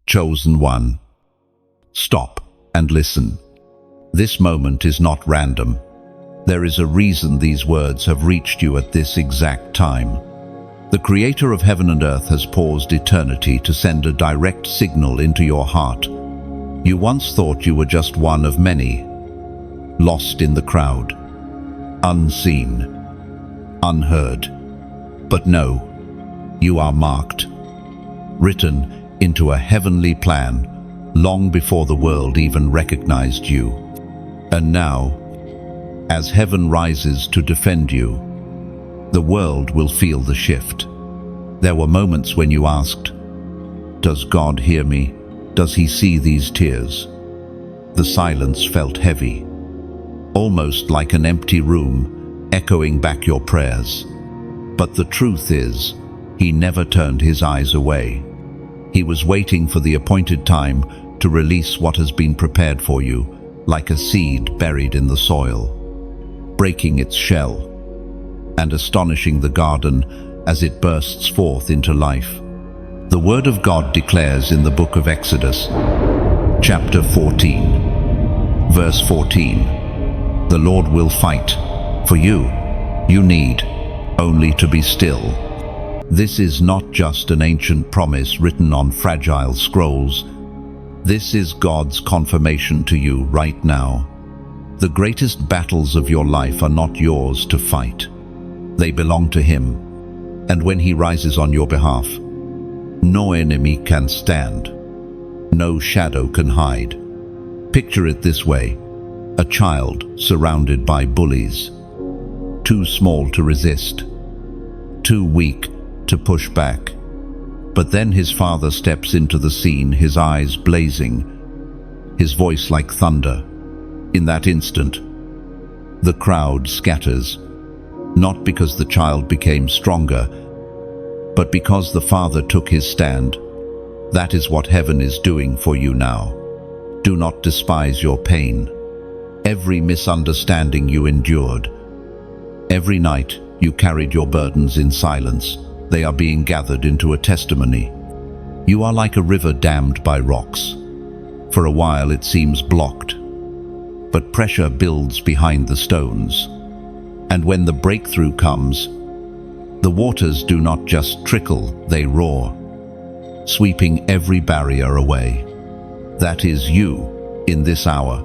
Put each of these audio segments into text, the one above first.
Chosen one. Stop and listen. This moment is not random. There is a reason these words have reached you at this exact time. The Creator of heaven and earth has paused eternity to send a direct signal into your heart. You once thought you were just one of many, lost in the crowd, unseen, unheard. But no, you are marked, written into a heavenly plan long before the world even recognized you. And now, as heaven rises to defend you, the world will feel the shift. There were moments when you asked, "Does God hear me? Does He see these tears?" The silence felt heavy, almost like an empty room echoing back your prayers. But the truth is, He never turned His eyes away. He was waiting for the appointed time to release what has been prepared for you, like a seed buried in the soil, breaking its shell and astonishing the garden as it bursts forth into life. The Word of God declares in the book of Exodus, chapter 14, verse 14, "The Lord will fight for you. You need only to be still." This is not just an ancient promise written on fragile scrolls. This is God's confirmation to you right now. The greatest battles of your life are not yours to fight. They belong to Him. And when He rises on your behalf, no enemy can stand. No shadow can hide. Picture it this way: a child surrounded by bullies, too small to resist, too weak to push back. But then his father steps into the scene, his eyes blazing, his voice like thunder. In that instant, the crowd scatters, not because the child became stronger, but because the father took his stand. That is what heaven is doing for you now. Do not despise your pain. Every misunderstanding you endured, every night you carried your burdens in silence, they are being gathered into a testimony. You are like a river dammed by rocks. For a while it seems blocked, but pressure builds behind the stones. And when the breakthrough comes, the waters do not just trickle, they roar, sweeping every barrier away. That is you in this hour,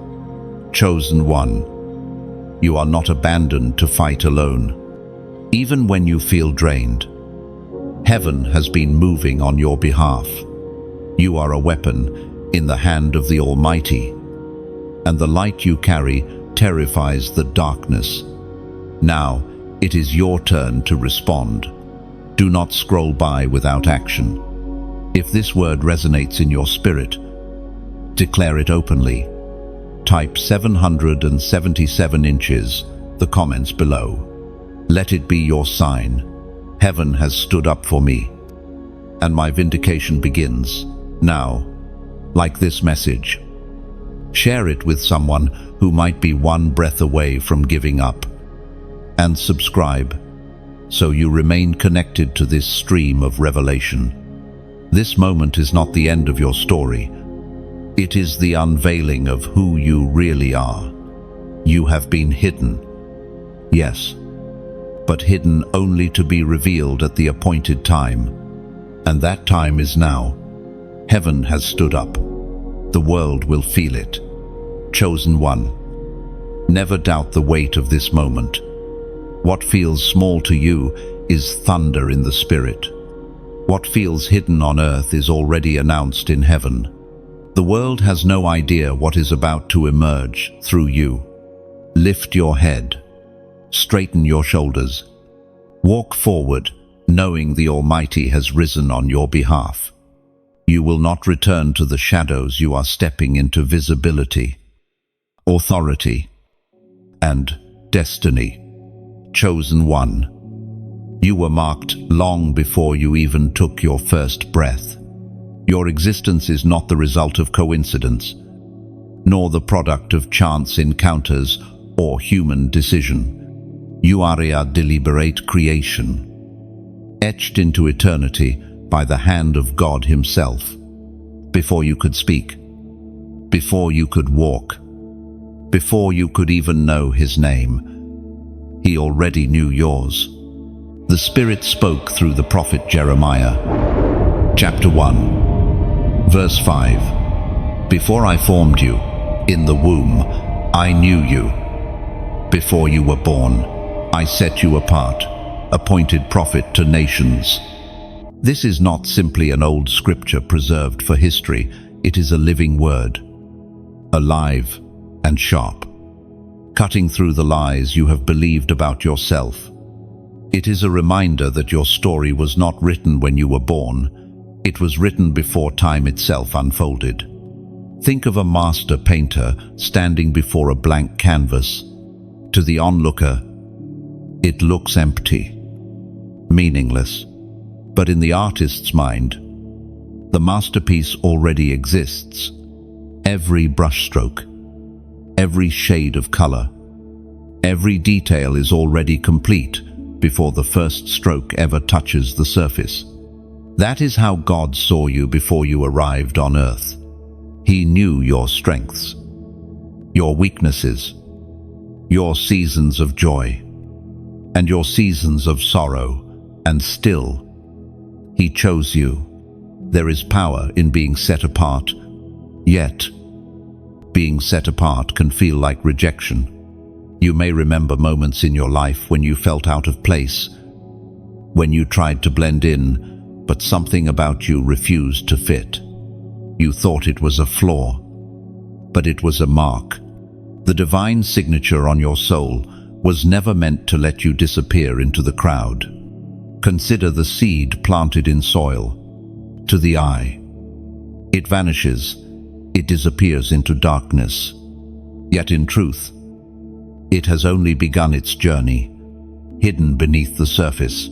chosen one. You are not abandoned to fight alone. Even when you feel drained, heaven has been moving on your behalf. You are a weapon in the hand of the Almighty, and the light you carry terrifies the darkness. Now, it is your turn to respond. Do not scroll by without action. If this word resonates in your spirit, declare it openly. Type 777 inches, the comments below. Let it be your sign. Heaven has stood up for me, and my vindication begins now. Like this message, share it with someone who might be one breath away from giving up. And subscribe, so you remain connected to this stream of revelation. This moment is not the end of your story. It is the unveiling of who you really are. You have been hidden, yes, but hidden only to be revealed at the appointed time. And that time is now. Heaven has stood up. The world will feel it. Chosen one. Never doubt the weight of this moment. What feels small to you is thunder in the spirit. What feels hidden on earth is already announced in heaven. The world has no idea what is about to emerge through you. Lift your head. Straighten your shoulders. Walk forward, knowing the Almighty has risen on your behalf. You will not return to the shadows. You are stepping into visibility, authority, and destiny. Chosen one. You were marked long before you even took your first breath. Your existence is not the result of coincidence, nor the product of chance encounters or human decision. You are a deliberate creation, etched into eternity by the hand of God Himself. before you could speak, before you could walk, before you could even know his name. He already knew yours. The Spirit spoke through the prophet Jeremiah. Chapter 1, verse 5. Before I formed you in the womb, I knew you. Before you were born, I set you apart, appointed prophet to nations. This is not simply an old scripture preserved for history. It is a living word, alive and sharp, cutting through the lies you have believed about yourself. It is a reminder that your story was not written when you were born. It was written before time itself unfolded. Think of a master painter standing before a blank canvas. To the onlooker, it looks empty, meaningless. But in the artist's mind, the masterpiece already exists. Every brushstroke, every shade of color, every detail is already complete before the first stroke ever touches the surface. That is how God saw you before you arrived on earth. He knew your strengths, your weaknesses, your seasons of joy, and your seasons of sorrow, and still, He chose you. There is power in being set apart, yet being set apart can feel like rejection. You may remember moments in your life when you felt out of place, when you tried to blend in, but something about you refused to fit. You thought it was a flaw, but it was a mark. The divine signature on your soul was never meant to let you disappear into the crowd. Consider the seed planted in soil. To the eye, it vanishes, it disappears into darkness. Yet in truth, it has only begun its journey, hidden beneath the surface,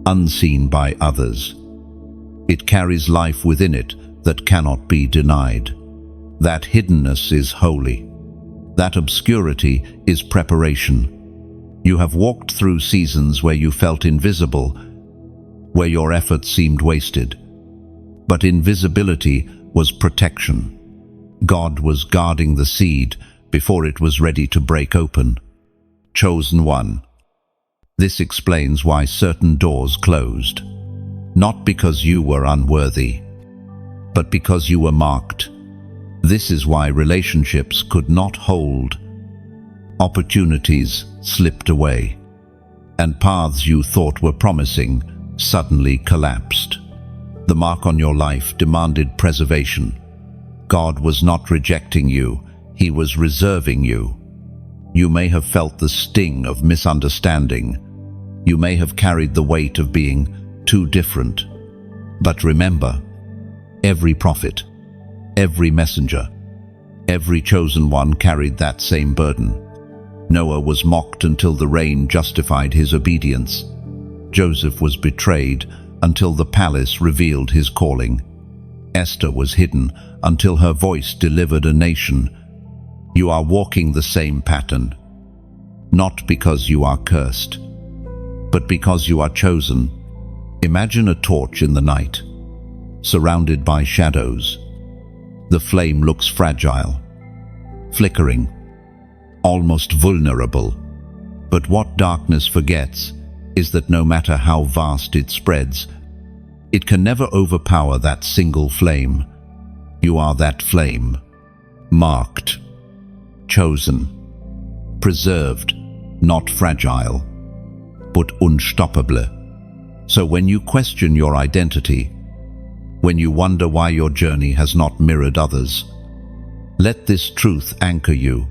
unseen by others. It carries life within it that cannot be denied. That hiddenness is holy. That obscurity is preparation. You have walked through seasons where you felt invisible, where your effort seemed wasted. But invisibility was protection. God was guarding the seed before it was ready to break open. Chosen one. This explains why certain doors closed. Not because you were unworthy, but because you were marked. This is why relationships could not hold. Opportunities slipped away, and paths you thought were promising suddenly collapsed. The mark on your life demanded preservation. God was not rejecting you, He was reserving you. You may have felt the sting of misunderstanding. You may have carried the weight of being too different. But remember, every prophet, every messenger, every chosen one carried that same burden. Noah was mocked until the rain justified his obedience. Joseph was betrayed until the palace revealed his calling. Esther was hidden until her voice delivered a nation. You are walking the same pattern, not because you are cursed, but because you are chosen. Imagine a torch in the night, surrounded by shadows. The flame looks fragile, flickering, almost vulnerable. But what darkness forgets is that no matter how vast it spreads, it can never overpower that single flame. You are that flame, marked, chosen, preserved, not fragile, but unstoppable. So when you question your identity, when you wonder why your journey has not mirrored others, let this truth anchor you.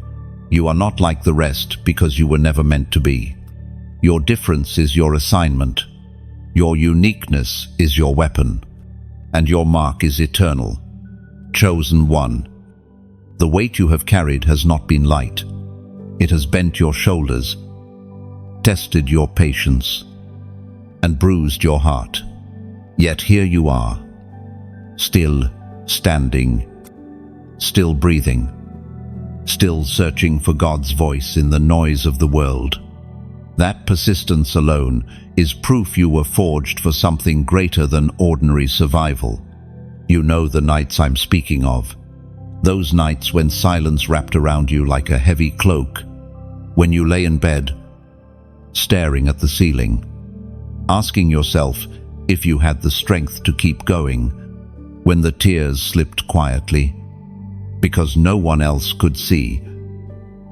You are not like the rest because you were never meant to be. Your difference is your assignment. Your uniqueness is your weapon. And your mark is eternal. Chosen one. The weight you have carried has not been light. It has bent your shoulders, tested your patience, and bruised your heart. Yet here you are, still standing, still breathing, still searching for God's voice in the noise of the world. That persistence alone is proof you were forged for something greater than ordinary survival. You know the nights I'm speaking of. Those nights when silence wrapped around you like a heavy cloak. When you lay in bed, staring at the ceiling, asking yourself if you had the strength to keep going. When the tears slipped quietly, because no one else could see,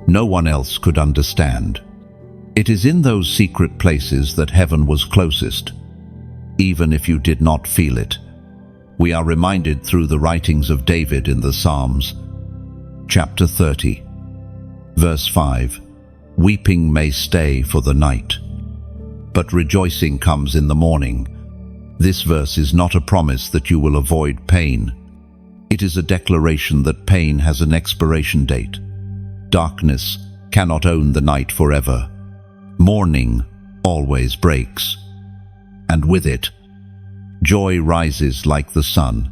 no one else could understand. It is in those secret places that heaven was closest, even if you did not feel it. We are reminded through the writings of David in the Psalms. Chapter 30, verse 5. Weeping may stay for the night, but rejoicing comes in the morning. This verse is not a promise that you will avoid pain. It is a declaration that pain has an expiration date. Darkness cannot own the night forever. Morning always breaks, and with it, joy rises like the sun.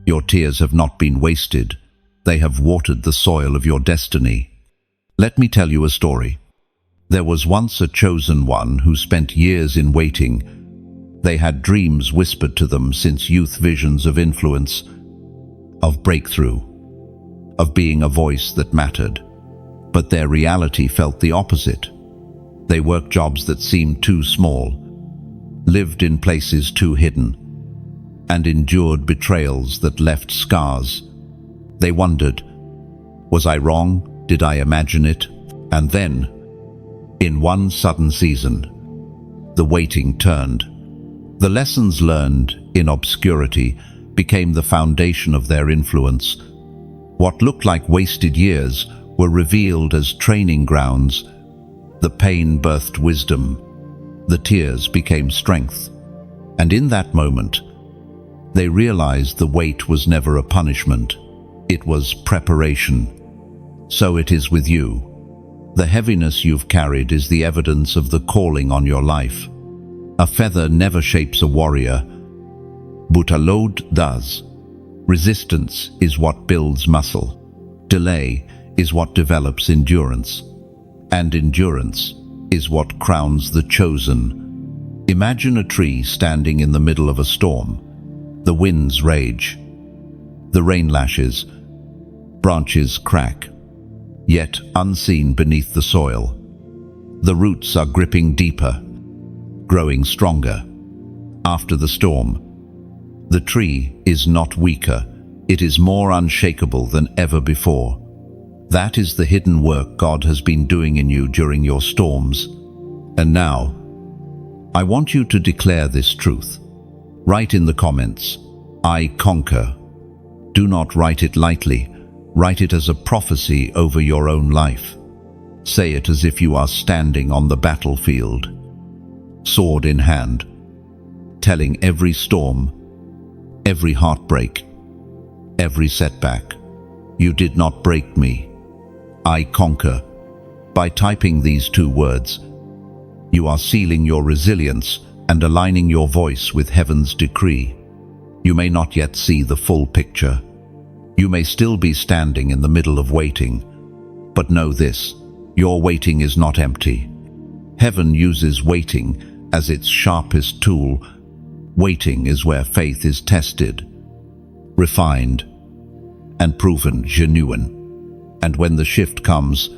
Your tears have not been wasted. They have watered the soil of your destiny. Let me tell you a story. There was once a chosen one who spent years in waiting. They had dreams whispered to them since youth, visions of influence, of breakthrough, of being a voice that mattered. But their reality felt the opposite. They worked jobs that seemed too small, lived in places too hidden, and endured betrayals that left scars. They wondered, was I wrong? Did I imagine it? And then, in one sudden season, the waiting turned. The lessons learned in obscurity became the foundation of their influence. What looked like wasted years were revealed as training grounds. The pain birthed wisdom. The tears became strength. And in that moment, they realized the wait was never a punishment. It was preparation. So it is with you. The heaviness you've carried is the evidence of the calling on your life. A feather never shapes a warrior, but a load does. Resistance is what builds muscle. Delay is what develops endurance. And endurance is what crowns the chosen. Imagine a tree standing in the middle of a storm. The winds rage. The rain lashes. Branches crack. Yet unseen beneath the soil, the roots are gripping deeper, growing stronger. After the storm, the tree is not weaker, it is more unshakable than ever before. That is the hidden work God has been doing in you during your storms. And now, I want you to declare this truth. Write in the comments, I conquer. Do not write it lightly. Write it as a prophecy over your own life. Say it as if you are standing on the battlefield, sword in hand, telling every storm, every heartbreak, every setback, you did not break me. I conquer. By typing these two words, you are sealing your resilience and aligning your voice with heaven's decree. You may not yet see the full picture. You may still be standing in the middle of waiting, but know this, your waiting is not empty. Heaven uses waiting as its sharpest tool. Waiting is where faith is tested, refined, and proven genuine. And when the shift comes,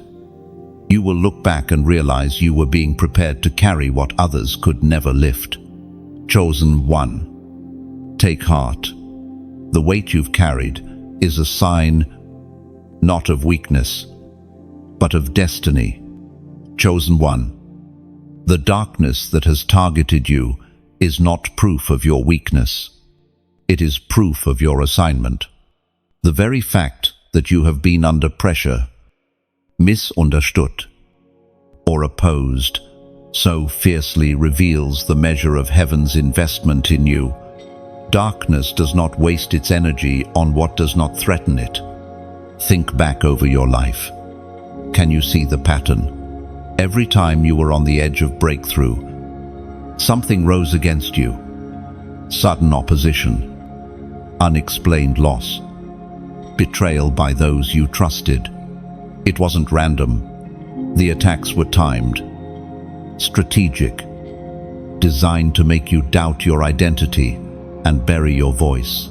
you will look back and realize you were being prepared to carry what others could never lift. Chosen one. Take heart. The weight you've carried is a sign not of weakness, but of destiny. Chosen one. The darkness that has targeted you is not proof of your weakness. It is proof of your assignment. The very fact that you have been under pressure, misunderstood, or opposed so fiercely reveals the measure of heaven's investment in you. Darkness does not waste its energy on what does not threaten it. Think back over your life. Can you see the pattern? Every time you were on the edge of breakthrough, something rose against you. Sudden opposition, unexplained loss, betrayal by those you trusted. It wasn't random. The attacks were timed, strategic, designed to make you doubt your identity and bury your voice.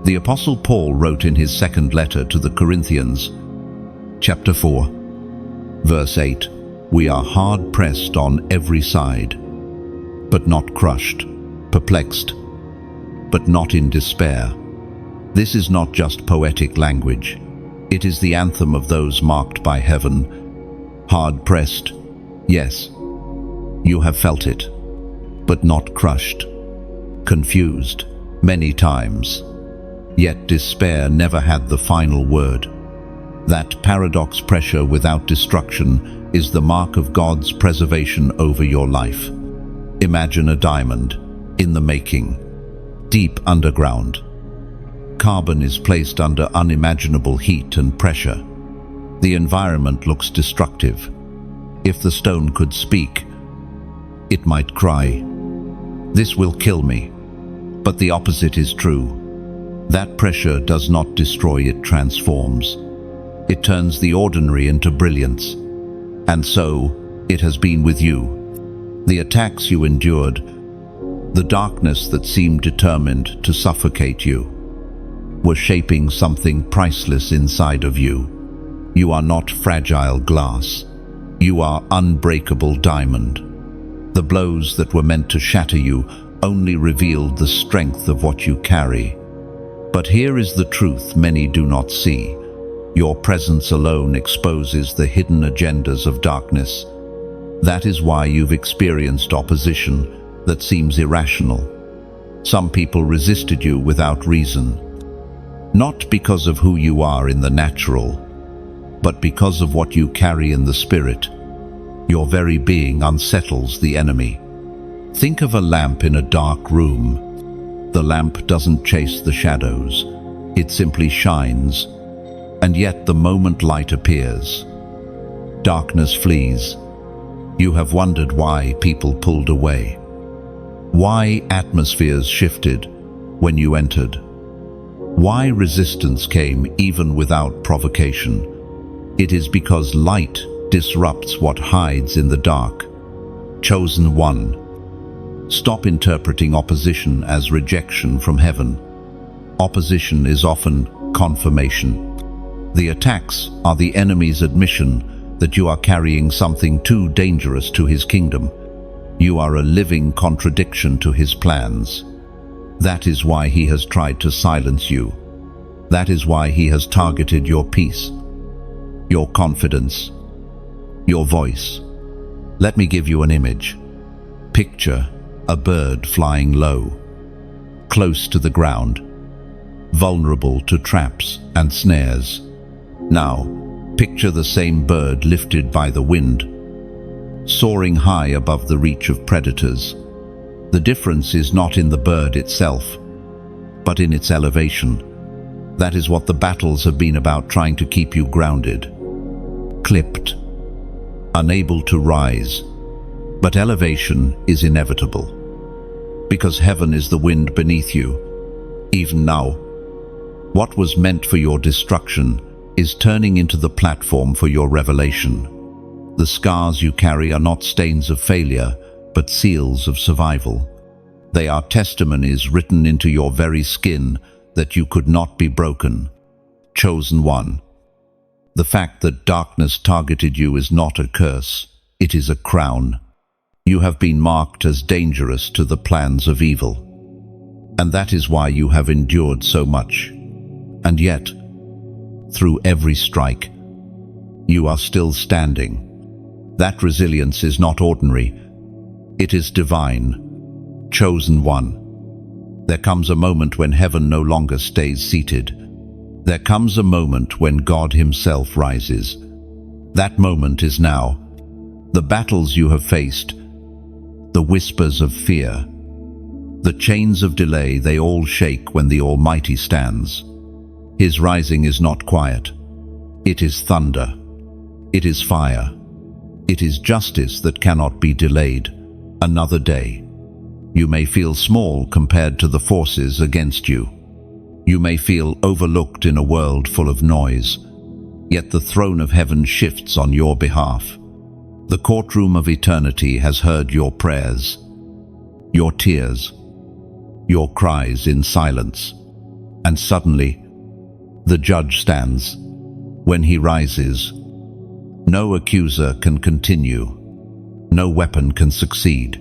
The Apostle Paul wrote in his second letter to the Corinthians, chapter 4, verse 8, "We are hard-pressed on every side, but not crushed, perplexed, but not in despair." This is not just poetic language. It is the anthem of those marked by heaven. Hard-pressed, yes, you have felt it, but not crushed. Confused, many times. Yet despair never had the final word. That paradox, pressure without destruction, is the mark of God's preservation over your life. Imagine a diamond, in the making, deep underground. Carbon is placed under unimaginable heat and pressure. The environment looks destructive. If the stone could speak, it might cry, "This will kill me." But the opposite is true. That pressure does not destroy, it transforms. It turns the ordinary into brilliance. And so, it has been with you. The attacks you endured, the darkness that seemed determined to suffocate you, were shaping something priceless inside of you. You are not fragile glass. You are unbreakable diamond. The blows that were meant to shatter you only revealed the strength of what you carry. But here is the truth many do not see. Your presence alone exposes the hidden agendas of darkness. That is why you've experienced opposition that seems irrational. Some people resisted you without reason. Not because of who you are in the natural, but because of what you carry in the spirit. Your very being unsettles the enemy. Think of a lamp in a dark room. The lamp doesn't chase the shadows. It simply shines. And yet the moment light appears, darkness flees. You have wondered why people pulled away. Why atmospheres shifted when you entered. Why resistance came even without provocation. It is because light disrupts what hides in the dark. Chosen one. Stop interpreting opposition as rejection from heaven. Opposition is often confirmation. The attacks are the enemy's admission that you are carrying something too dangerous to his kingdom. You are a living contradiction to his plans. That is why he has tried to silence you. That is why he has targeted your peace, your confidence, your voice. Let me give you an image. Picture a bird flying low, close to the ground, vulnerable to traps and snares. Now, picture the same bird lifted by the wind, soaring high above the reach of predators. The difference is not in the bird itself, but in its elevation. That is what the battles have been about, trying to keep you grounded, clipped, unable to rise. But elevation is inevitable, because heaven is the wind beneath you. Even now, what was meant for your destruction is turning into the platform for your revelation. The scars you carry are not stains of failure, but seals of survival. They are testimonies written into your very skin that you could not be broken. Chosen one. The fact that darkness targeted you is not a curse, it is a crown. You have been marked as dangerous to the plans of evil. And that is why you have endured so much. And yet, through every strike, you are still standing. That resilience is not ordinary. It is divine. Chosen one. There comes a moment when heaven no longer stays seated. There comes a moment when God himself rises. That moment is now. The battles you have faced, the whispers of fear, the chains of delay, they all shake when the Almighty stands. His rising is not quiet. It is thunder. It is fire. It is justice that cannot be delayed. Another day. You may feel small compared to the forces against you. You may feel overlooked in a world full of noise. Yet the throne of heaven shifts on your behalf. The courtroom of eternity has heard your prayers, your tears, your cries in silence. And suddenly, the judge stands. When he rises, no accuser can continue. No weapon can succeed.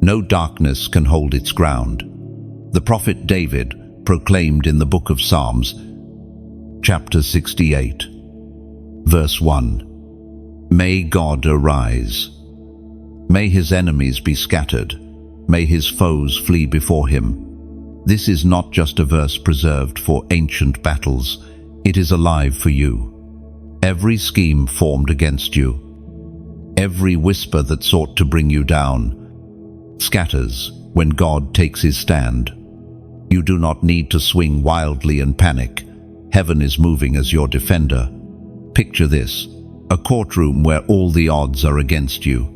No darkness can hold its ground. The prophet David proclaimed in the book of Psalms, chapter 68, verse 1, "May God arise. May his enemies be scattered. May his foes flee before him." This is not just a verse preserved for ancient battles. It is alive for you. Every scheme formed against you, every whisper that sought to bring you down, scatters when God takes his stand. You do not need to swing wildly and panic. Heaven is moving as your defender. Picture this: a courtroom where all the odds are against you.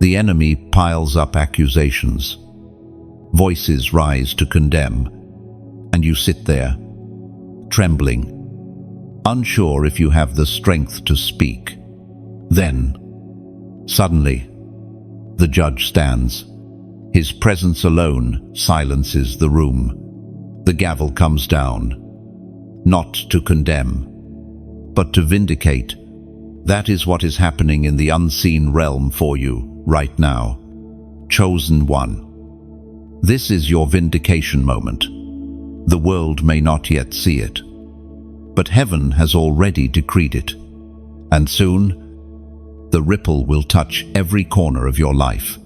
The enemy piles up accusations. Voices rise to condemn, and you sit there, trembling, unsure if you have the strength to speak. Then, suddenly, the judge stands. His presence alone silences the room. The gavel comes down, not to condemn, but to vindicate. That is what is happening in the unseen realm for you right now. Chosen one. This is your vindication moment. The world may not yet see it, but heaven has already decreed it. And soon, the ripple will touch every corner of your life.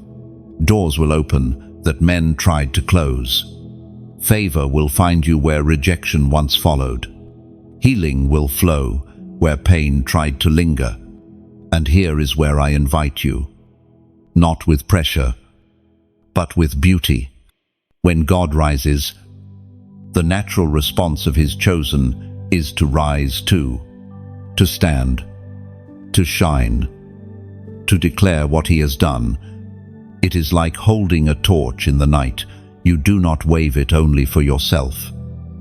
Doors will open that men tried to close. Favor will find you where rejection once followed. Healing will flow where pain tried to linger. And here is where I invite you, not with pressure, but with beauty. When God rises, the natural response of his chosen is to rise too, to stand, to shine, to declare what he has done. It is like holding a torch in the night. You do not wave it only for yourself.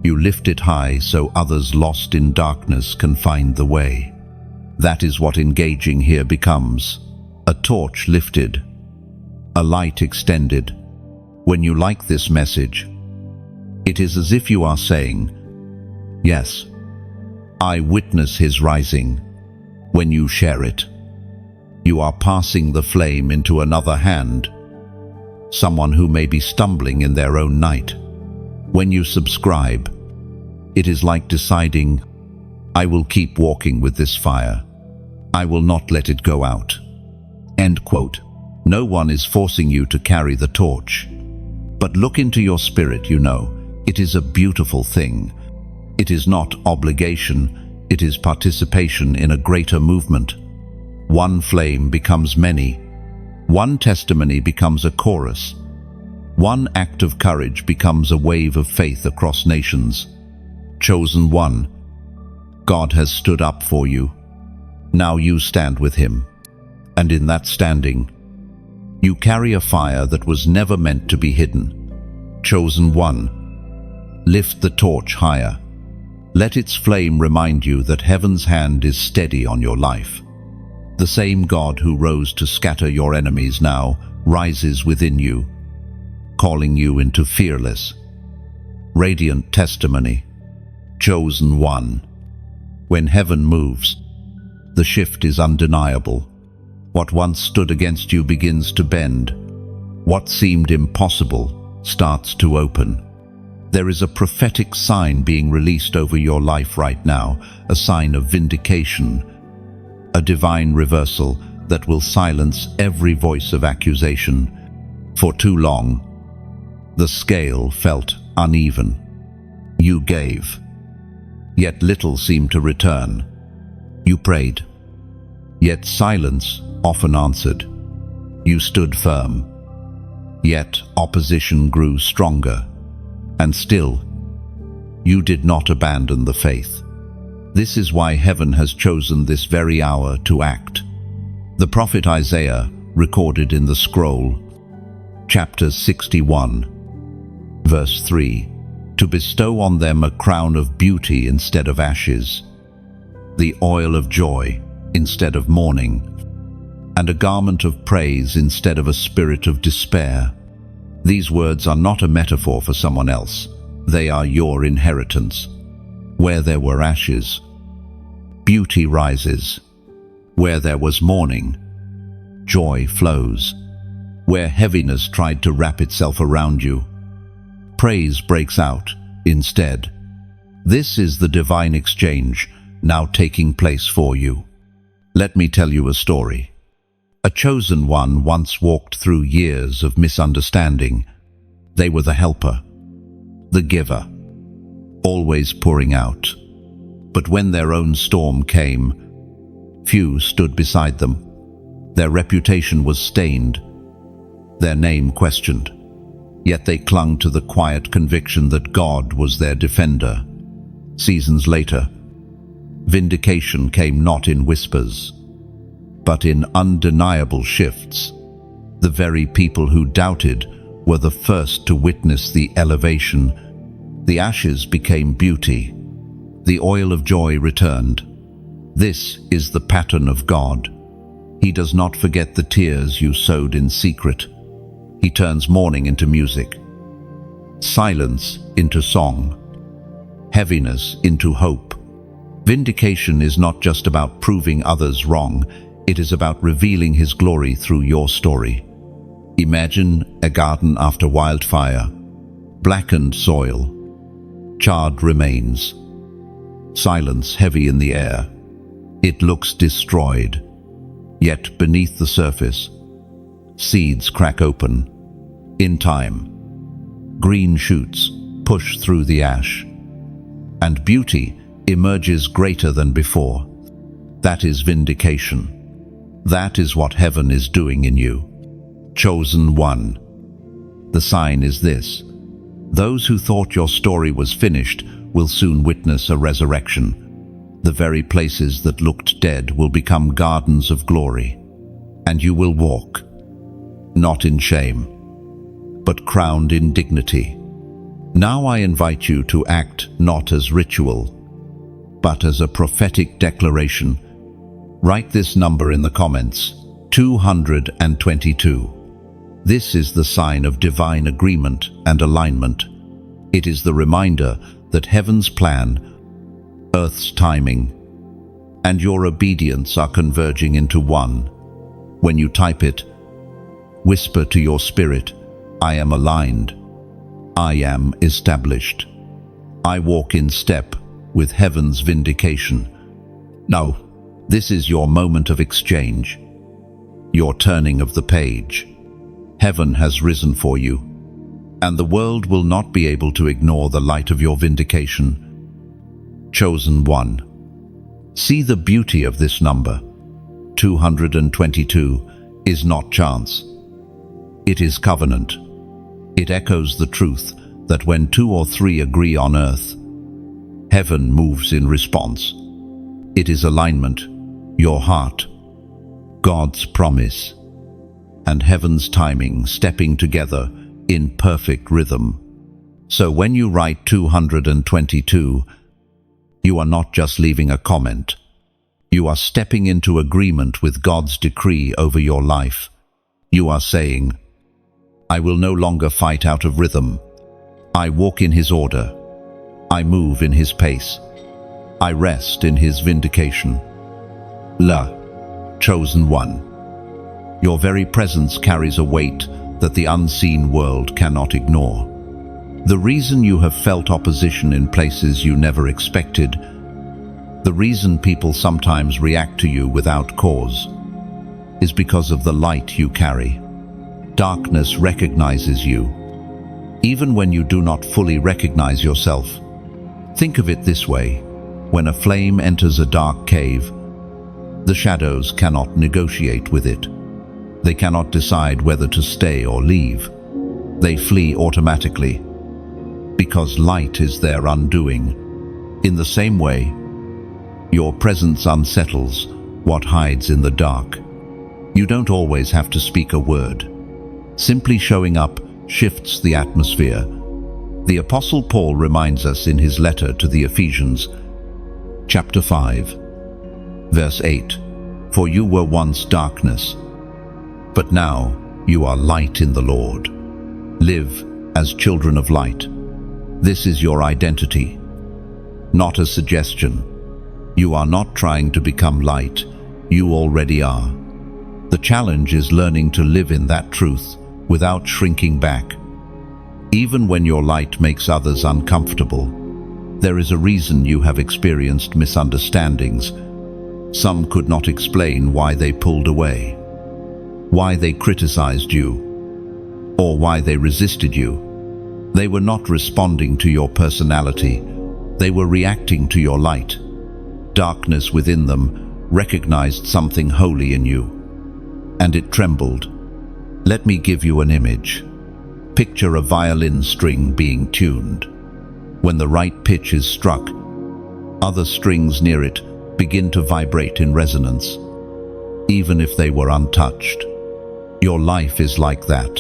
You lift it high so others lost in darkness can find the way. That is what engaging here becomes. A torch lifted, a light extended. When you like this message, it is as if you are saying, "Yes, I witness his rising." When you share it, you are passing the flame into another hand, someone who may be stumbling in their own night. When you subscribe, it is like deciding, "I will keep walking with this fire. I will not let it go out." End quote. No one is forcing you to carry the torch. But look into your spirit, you know. It is a beautiful thing. It is not obligation, it is participation in a greater movement. One flame becomes many. One testimony becomes a chorus. One act of courage becomes a wave of faith across nations. Chosen one, God has stood up for you. Now you stand with him. And in that standing, you carry a fire that was never meant to be hidden. Chosen one, lift the torch higher. Let its flame remind you that heaven's hand is steady on your life. The same God who rose to scatter your enemies now rises within you, calling you into fearless, radiant testimony. Chosen one. When heaven moves, the shift is undeniable. What once stood against you begins to bend. What seemed impossible starts to open. There is a prophetic sign being released over your life right now, a sign of vindication, a divine reversal that will silence every voice of accusation. For too long, the scale felt uneven. You gave, yet little seemed to return. You prayed, yet silence often answered. You stood firm, yet opposition grew stronger. And still, you did not abandon the faith. This is why heaven has chosen this very hour to act. The prophet Isaiah recorded in the scroll, chapter 61, verse 3, to bestow on them a crown of beauty instead of ashes, the oil of joy instead of mourning, and a garment of praise instead of a spirit of despair. These words are not a metaphor for someone else. They are your inheritance. Where there were ashes, beauty rises. Where there was mourning, joy flows. Where heaviness tried to wrap itself around you, praise breaks out instead. This is the divine exchange now taking place for you. Let me tell you a story. A chosen one once walked through years of misunderstanding. They were the helper, the giver, always pouring out. But when their own storm came, few stood beside them. Their reputation was stained, their name questioned. Yet they clung to the quiet conviction that God was their defender. Seasons later, vindication came not in whispers, but in undeniable shifts. The very people who doubted were the first to witness the elevation. The ashes became beauty. The oil of joy returned. This is the pattern of God. He does not forget the tears you sowed in secret. He turns mourning into music, silence into song, heaviness into hope. Vindication is not just about proving others wrong, it is about revealing His glory through your story. Imagine a garden after wildfire, blackened soil, charred remains, silence heavy in the air. It looks destroyed, yet beneath the surface, seeds crack open. In time, green shoots push through the ash, and beauty emerges greater than before. That is vindication. That is what heaven is doing in you. Chosen one. The sign is this: those who thought your story was finished will soon witness a resurrection. The very places that looked dead will become gardens of glory, and you will walk, not in shame, but crowned in dignity. Now I invite you to act not as ritual, but as a prophetic declaration. Write this number in the comments: 222. This is the sign of divine agreement and alignment. It is the reminder that heaven's plan, earth's timing, and your obedience are converging into one. When you type it, whisper to your spirit, I am aligned. I am established. I walk in step with heaven's vindication. Now, this is your moment of exchange, your turning of the page. Heaven has risen for you, and the world will not be able to ignore the light of your vindication. Chosen one. See the beauty of this number. 222 is not chance. It is covenant. It echoes the truth that when 2 or 3 agree on earth, heaven moves in response. It is alignment, your heart, God's promise, and heaven's timing stepping together in perfect rhythm. So when you write 222, you are not just leaving a comment. You are stepping into agreement with God's decree over your life. You are saying, I will no longer fight out of rhythm. I walk in His order. I move in His pace. I rest in His vindication. Chosen one. Your very presence carries a weight that the unseen world cannot ignore. The reason you have felt opposition in places you never expected, the reason people sometimes react to you without cause, is because of the light you carry. Darkness recognizes you, even when you do not fully recognize yourself. Think of it this way: when a flame enters a dark cave, the shadows cannot negotiate with it. They cannot decide whether to stay or leave. They flee automatically, because light is their undoing. In the same way, your presence unsettles what hides in the dark. You don't always have to speak a word. Simply showing up shifts the atmosphere. The Apostle Paul reminds us in his letter to the Ephesians, chapter 5, verse 8, For you were once darkness, but now you are light in the Lord. Live as children of light. This is your identity, not a suggestion. You are not trying to become light, you already are. The challenge is learning to live in that truth without shrinking back. Even when your light makes others uncomfortable, there is a reason you have experienced misunderstandings. Some could not explain why they pulled away, why they criticized you, or why they resisted you. They were not responding to your personality, they were reacting to your light. Darkness within them recognized something holy in you, and it trembled. Let me give you an image. Picture a violin string being tuned. When the right pitch is struck, other strings near it begin to vibrate in resonance, even if they were untouched. Your life is like that.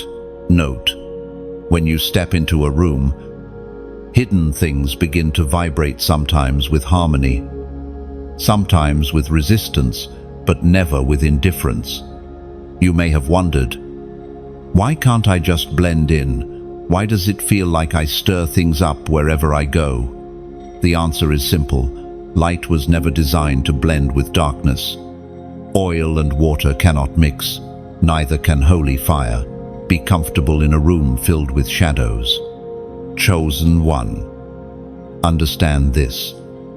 Note, when you step into a room, hidden things begin to vibrate, sometimes with harmony, sometimes with resistance, but never with indifference. You may have wondered, why can't I just blend in? Why does it feel like I stir things up wherever I go? The answer is simple. Light was never designed to blend with darkness. Oil and water cannot mix, neither can holy fire be comfortable in a room filled with shadows. Chosen one. Understand this.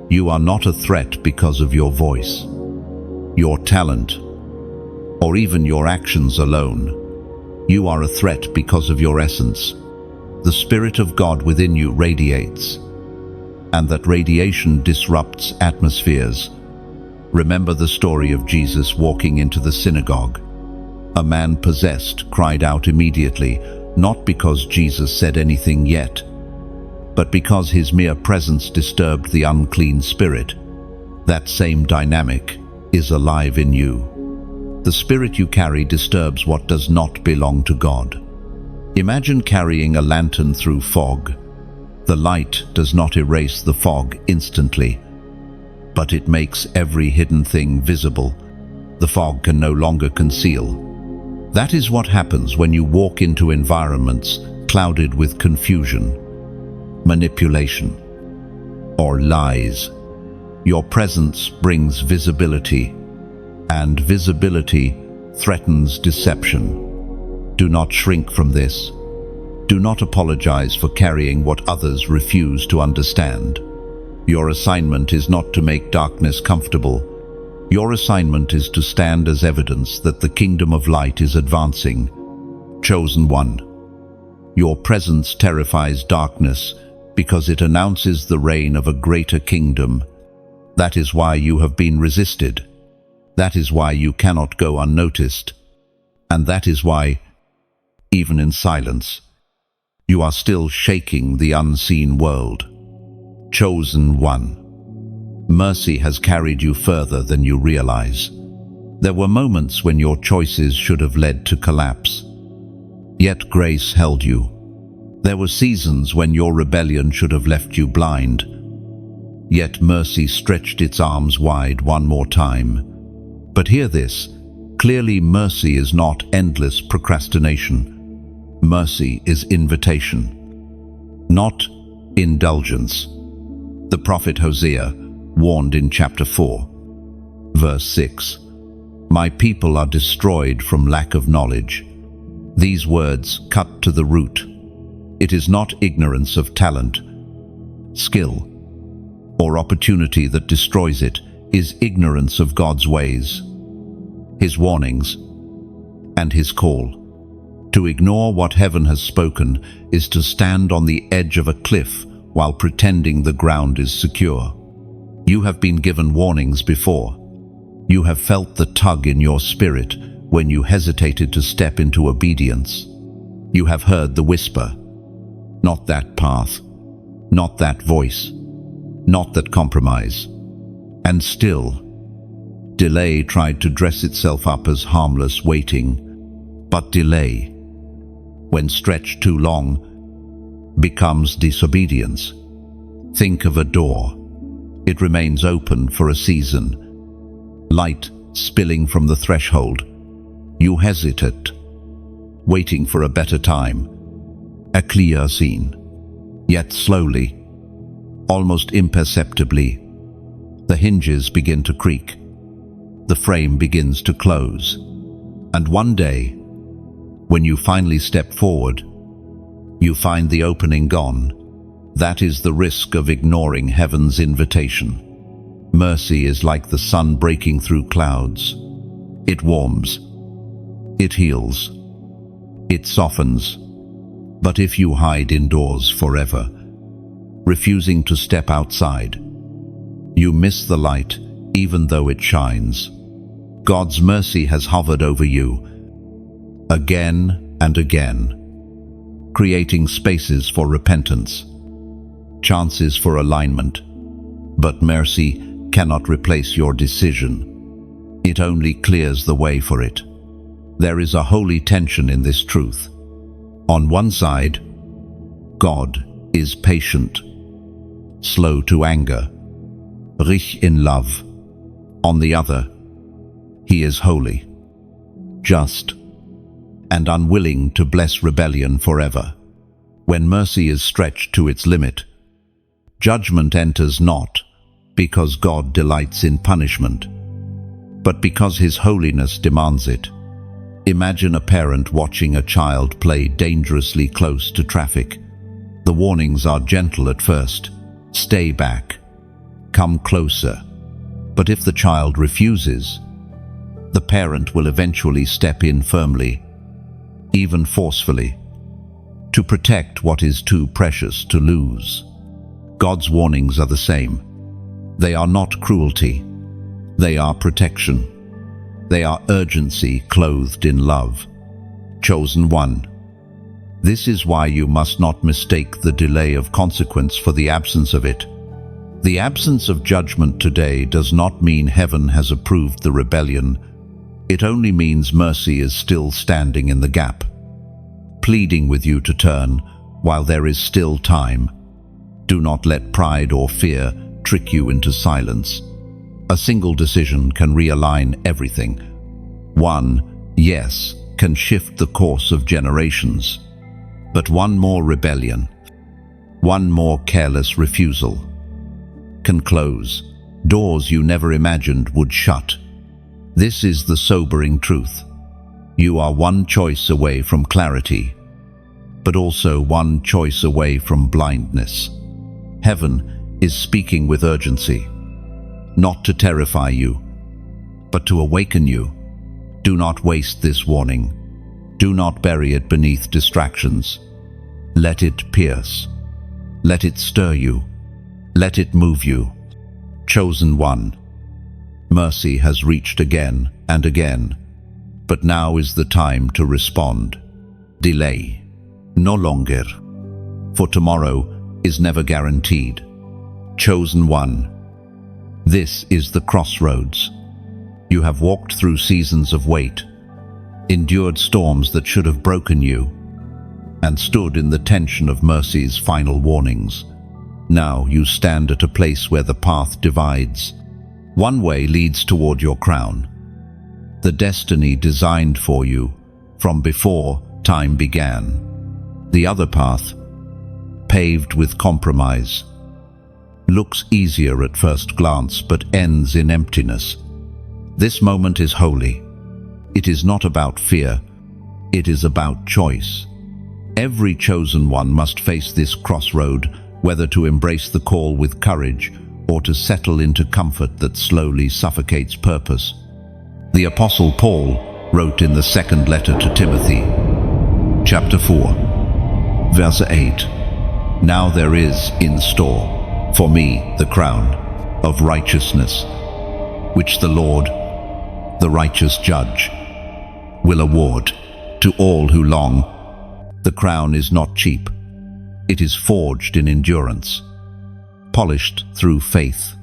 You are not a threat because of your voice, your talent, or even your actions alone. You are a threat because of your essence. The Spirit of God within you radiates, and that radiation disrupts atmospheres. Remember the story of Jesus walking into the synagogue. A man possessed cried out immediately, not because Jesus said anything yet, but because his mere presence disturbed the unclean spirit. That same dynamic is alive in you. The spirit you carry disturbs what does not belong to God. Imagine carrying a lantern through fog. The light does not erase the fog instantly, but it makes every hidden thing visible. The fog can no longer conceal. That is what happens when you walk into environments clouded with confusion, manipulation, or lies. Your presence brings visibility, and visibility threatens deception. Do not shrink from this. Do not apologize for carrying what others refuse to understand. Your assignment is not to make darkness comfortable. Your assignment is to stand as evidence that the kingdom of light is advancing. Chosen one. Your presence terrifies darkness because it announces the reign of a greater kingdom. That is why you have been resisted. That is why you cannot go unnoticed. And that is why, even in silence, you are still shaking the unseen world. Chosen one. Mercy has carried you further than you realize. There were moments when your choices should have led to collapse, yet grace held you. There were seasons when your rebellion should have left you blind, yet mercy stretched its arms wide one more time. But hear this, clearly mercy is not endless procrastination. Mercy is invitation, not indulgence. The prophet Hosea warned in chapter 4, verse 6, "My people are destroyed from lack of knowledge." These words cut to the root. It is not ignorance of talent, skill, or opportunity that destroys it, is ignorance of God's ways, His warnings, and His call. To ignore what heaven has spoken is to stand on the edge of a cliff while pretending the ground is secure. You have been given warnings before. You have felt the tug in your spirit when you hesitated to step into obedience. You have heard the whisper, "Not that path, not that voice, not that compromise." And still, delay tried to dress itself up as harmless waiting. But delay, when stretched too long, becomes disobedience. Think of a door. It remains open for a season, light spilling from the threshold. You hesitate, waiting for a better time, a clear scene. Yet slowly, almost imperceptibly, the hinges begin to creak. The frame begins to close. And one day, when you finally step forward, you find the opening gone. That is the risk of ignoring heaven's invitation. Mercy is like the sun breaking through clouds. It warms. It heals. It softens. But if you hide indoors forever, refusing to step outside, you miss the light even though it shines. God's mercy has hovered over you again and again, creating spaces for repentance, chances for alignment. But mercy cannot replace your decision. It only clears the way for it. There is a holy tension in this truth. On one side, God is patient, slow to anger, rich in love. On the other, He is holy, just, and unwilling to bless rebellion forever. When mercy is stretched to its limit, judgment enters not because God delights in punishment, but because His holiness demands it. Imagine a parent watching a child play dangerously close to traffic. The warnings are gentle at first. Stay back. Come closer. But if the child refuses, the parent will eventually step in firmly, even forcefully, to protect what is too precious to lose. God's warnings are the same. They are not cruelty. They are protection. They are urgency clothed in love. Chosen one. This is why you must not mistake the delay of consequence for the absence of it. The absence of judgment today does not mean heaven has approved the rebellion. It only means mercy is still standing in the gap, pleading with you to turn while there is still time. Do not let pride or fear trick you into silence. A single decision can realign everything. One yes can shift the course of generations. But one more rebellion, one more careless refusal, can close doors you never imagined would shut. This is the sobering truth. You are one choice away from clarity, but also one choice away from blindness. Heaven is speaking with urgency, not to terrify you, but to awaken you. Do not waste this warning. Do not bury it beneath distractions. Let it pierce. Let it stir you. Let it move you. Chosen one. Mercy has reached again and again, but now is the time to respond. Delay. No longer. For tomorrow is never guaranteed. Chosen one. This is the crossroads. You have walked through seasons of wait, endured storms that should have broken you, and stood in the tension of mercy's final warnings. Now you stand at a place where the path divides. One way leads toward your crown, the destiny designed for you from before time began. The other path, paved with compromise, looks easier at first glance but ends in emptiness. This moment is holy. It is not about fear. It is about choice. Every chosen one must face this crossroad, whether to embrace the call with courage or to settle into comfort that slowly suffocates purpose. The Apostle Paul wrote in the second letter to Timothy, chapter 4, verse 8, "Now there is in store for me the crown of righteousness, which the Lord, the righteous judge, will award to all who long." The crown is not cheap. It is forged in endurance, polished through faith,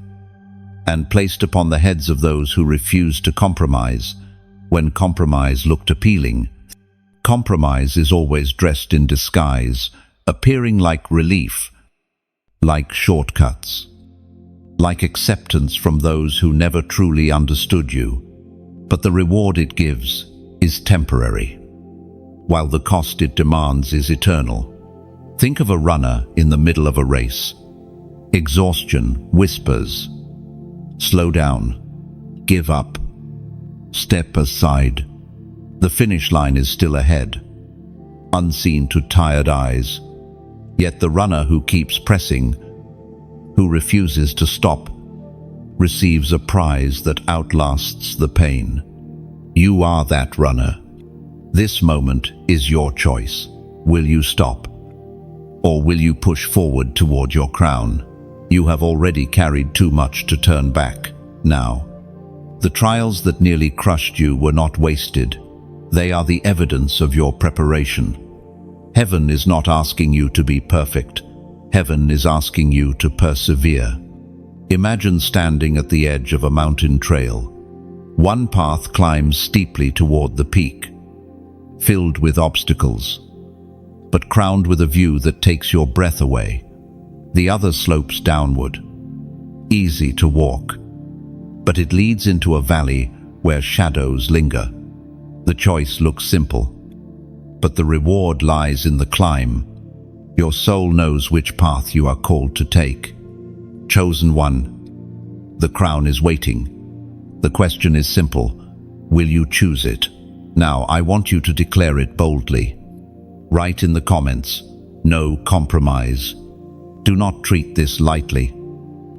and placed upon the heads of those who refuse to compromise when compromise looked appealing. Compromise is always dressed in disguise, appearing like relief, like shortcuts, like acceptance from those who never truly understood you. But the reward it gives is temporary, while the cost it demands is eternal. Think of a runner in the middle of a race. Exhaustion whispers, "Slow down, give up, step aside." The finish line is still ahead, unseen to tired eyes. Yet the runner who keeps pressing, who refuses to stop, receives a prize that outlasts the pain. You are that runner. This moment is your choice. Will you stop? Or will you push forward toward your crown? You have already carried too much to turn back now. The trials that nearly crushed you were not wasted. They are the evidence of your preparation. Heaven is not asking you to be perfect. Heaven is asking you to persevere. Imagine standing at the edge of a mountain trail. One path climbs steeply toward the peak, filled with obstacles, but crowned with a view that takes your breath away. The other slopes downward, easy to walk, but it leads into a valley where shadows linger. The choice looks simple, but the reward lies in the climb. Your soul knows which path you are called to take. Chosen one, the crown is waiting. The question is simple: will you choose it? Now, I want you to declare it boldly. Write in the comments, "No compromise." Do not treat this lightly.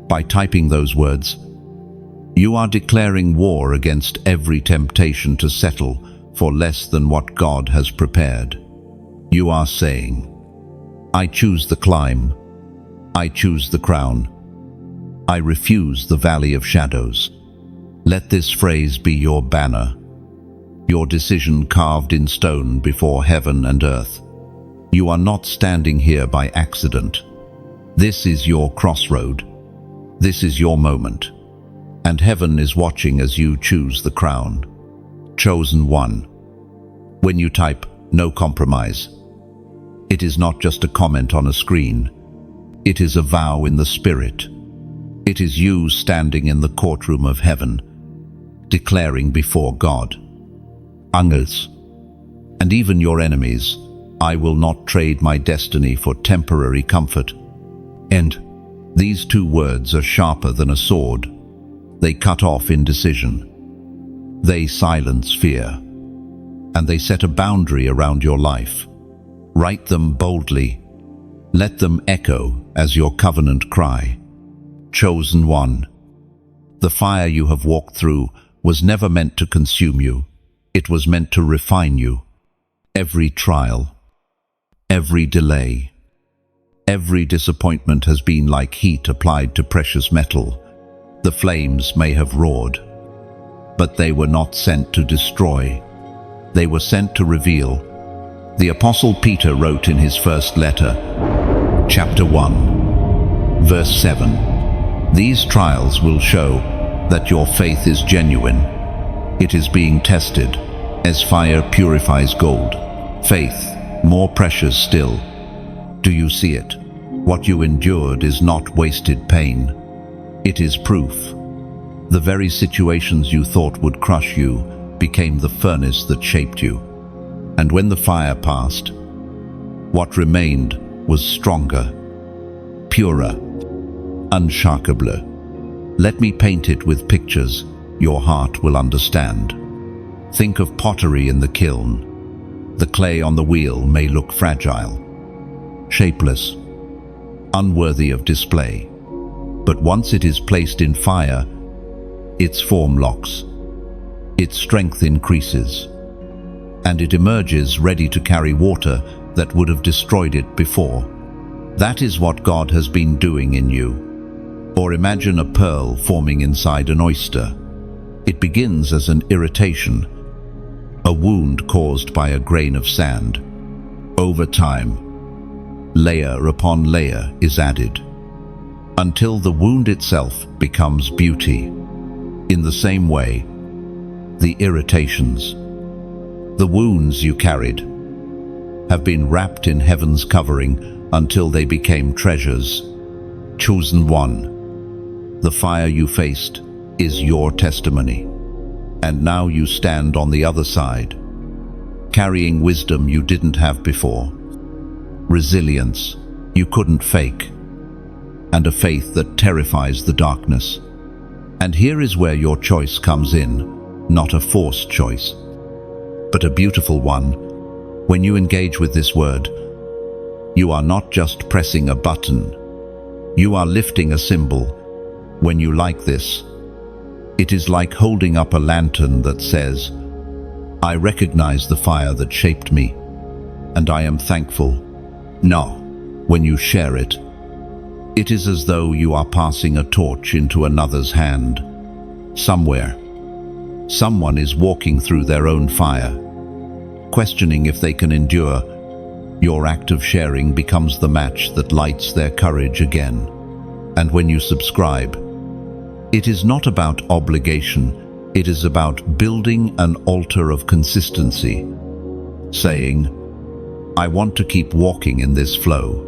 By typing those words, you are declaring war against every temptation to settle for less than what God has prepared. You are saying, "I choose the climb. I choose the crown. I refuse the valley of shadows." Let this phrase be your banner, your decision carved in stone before heaven and earth. You are not standing here by accident. This is your crossroad. This is your moment. And heaven is watching as you choose the crown. Chosen one. When you type "no compromise," it is not just a comment on a screen. It is a vow in the spirit. It is you standing in the courtroom of heaven, declaring before God, "Angels, and even your enemies, I will not trade my destiny for temporary comfort." And these two words are sharper than a sword. They cut off indecision. They silence fear. And they set a boundary around your life. Write them boldly. Let them echo as your covenant cry. Chosen one. The fire you have walked through was never meant to consume you. It was meant to refine you. Every trial, every delay, every disappointment has been like heat applied to precious metal. The flames may have roared, but they were not sent to destroy. They were sent to reveal. The Apostle Peter wrote in his first letter, chapter 1, verse 7, "These trials will show that your faith is genuine. It is being tested, as fire purifies gold. Faith, more precious still. Do you see it? What you endured is not wasted pain. It is proof. The very situations you thought would crush you became the furnace that shaped you. And when the fire passed, what remained was stronger, purer, unshakable. Let me paint it with pictures your heart will understand. Think of pottery in the kiln. The clay on the wheel may look fragile, shapeless, unworthy of display. But once it is placed in fire, its form locks, its strength increases, and it emerges ready to carry water that would have destroyed it before. That is what God has been doing in you. Or imagine a pearl forming inside an oyster. It begins as an irritation, a wound caused by a grain of sand. Over time, layer upon layer is added, until the wound itself becomes beauty. In the same way, the irritations, the wounds you carried, have been wrapped in heaven's covering until they became treasures. Chosen one. The fire you faced is your testimony. And now you stand on the other side, carrying wisdom you didn't have before, resilience you couldn't fake, and a faith that terrifies the darkness. And here is where your choice comes in, not a forced choice, but a beautiful one. When you engage with this word, you are not just pressing a button, you are lifting a symbol. When you like this, it is like holding up a lantern that says, I recognize the fire that shaped me, and I am thankful. No, when you share it, it is as though you are passing a torch into another's hand. Somewhere, someone is walking through their own fire, questioning if they can endure. Your act of sharing becomes the match that lights their courage again. And when you subscribe, it is not about obligation, it is about building an altar of consistency, saying, I want to keep walking in this flow,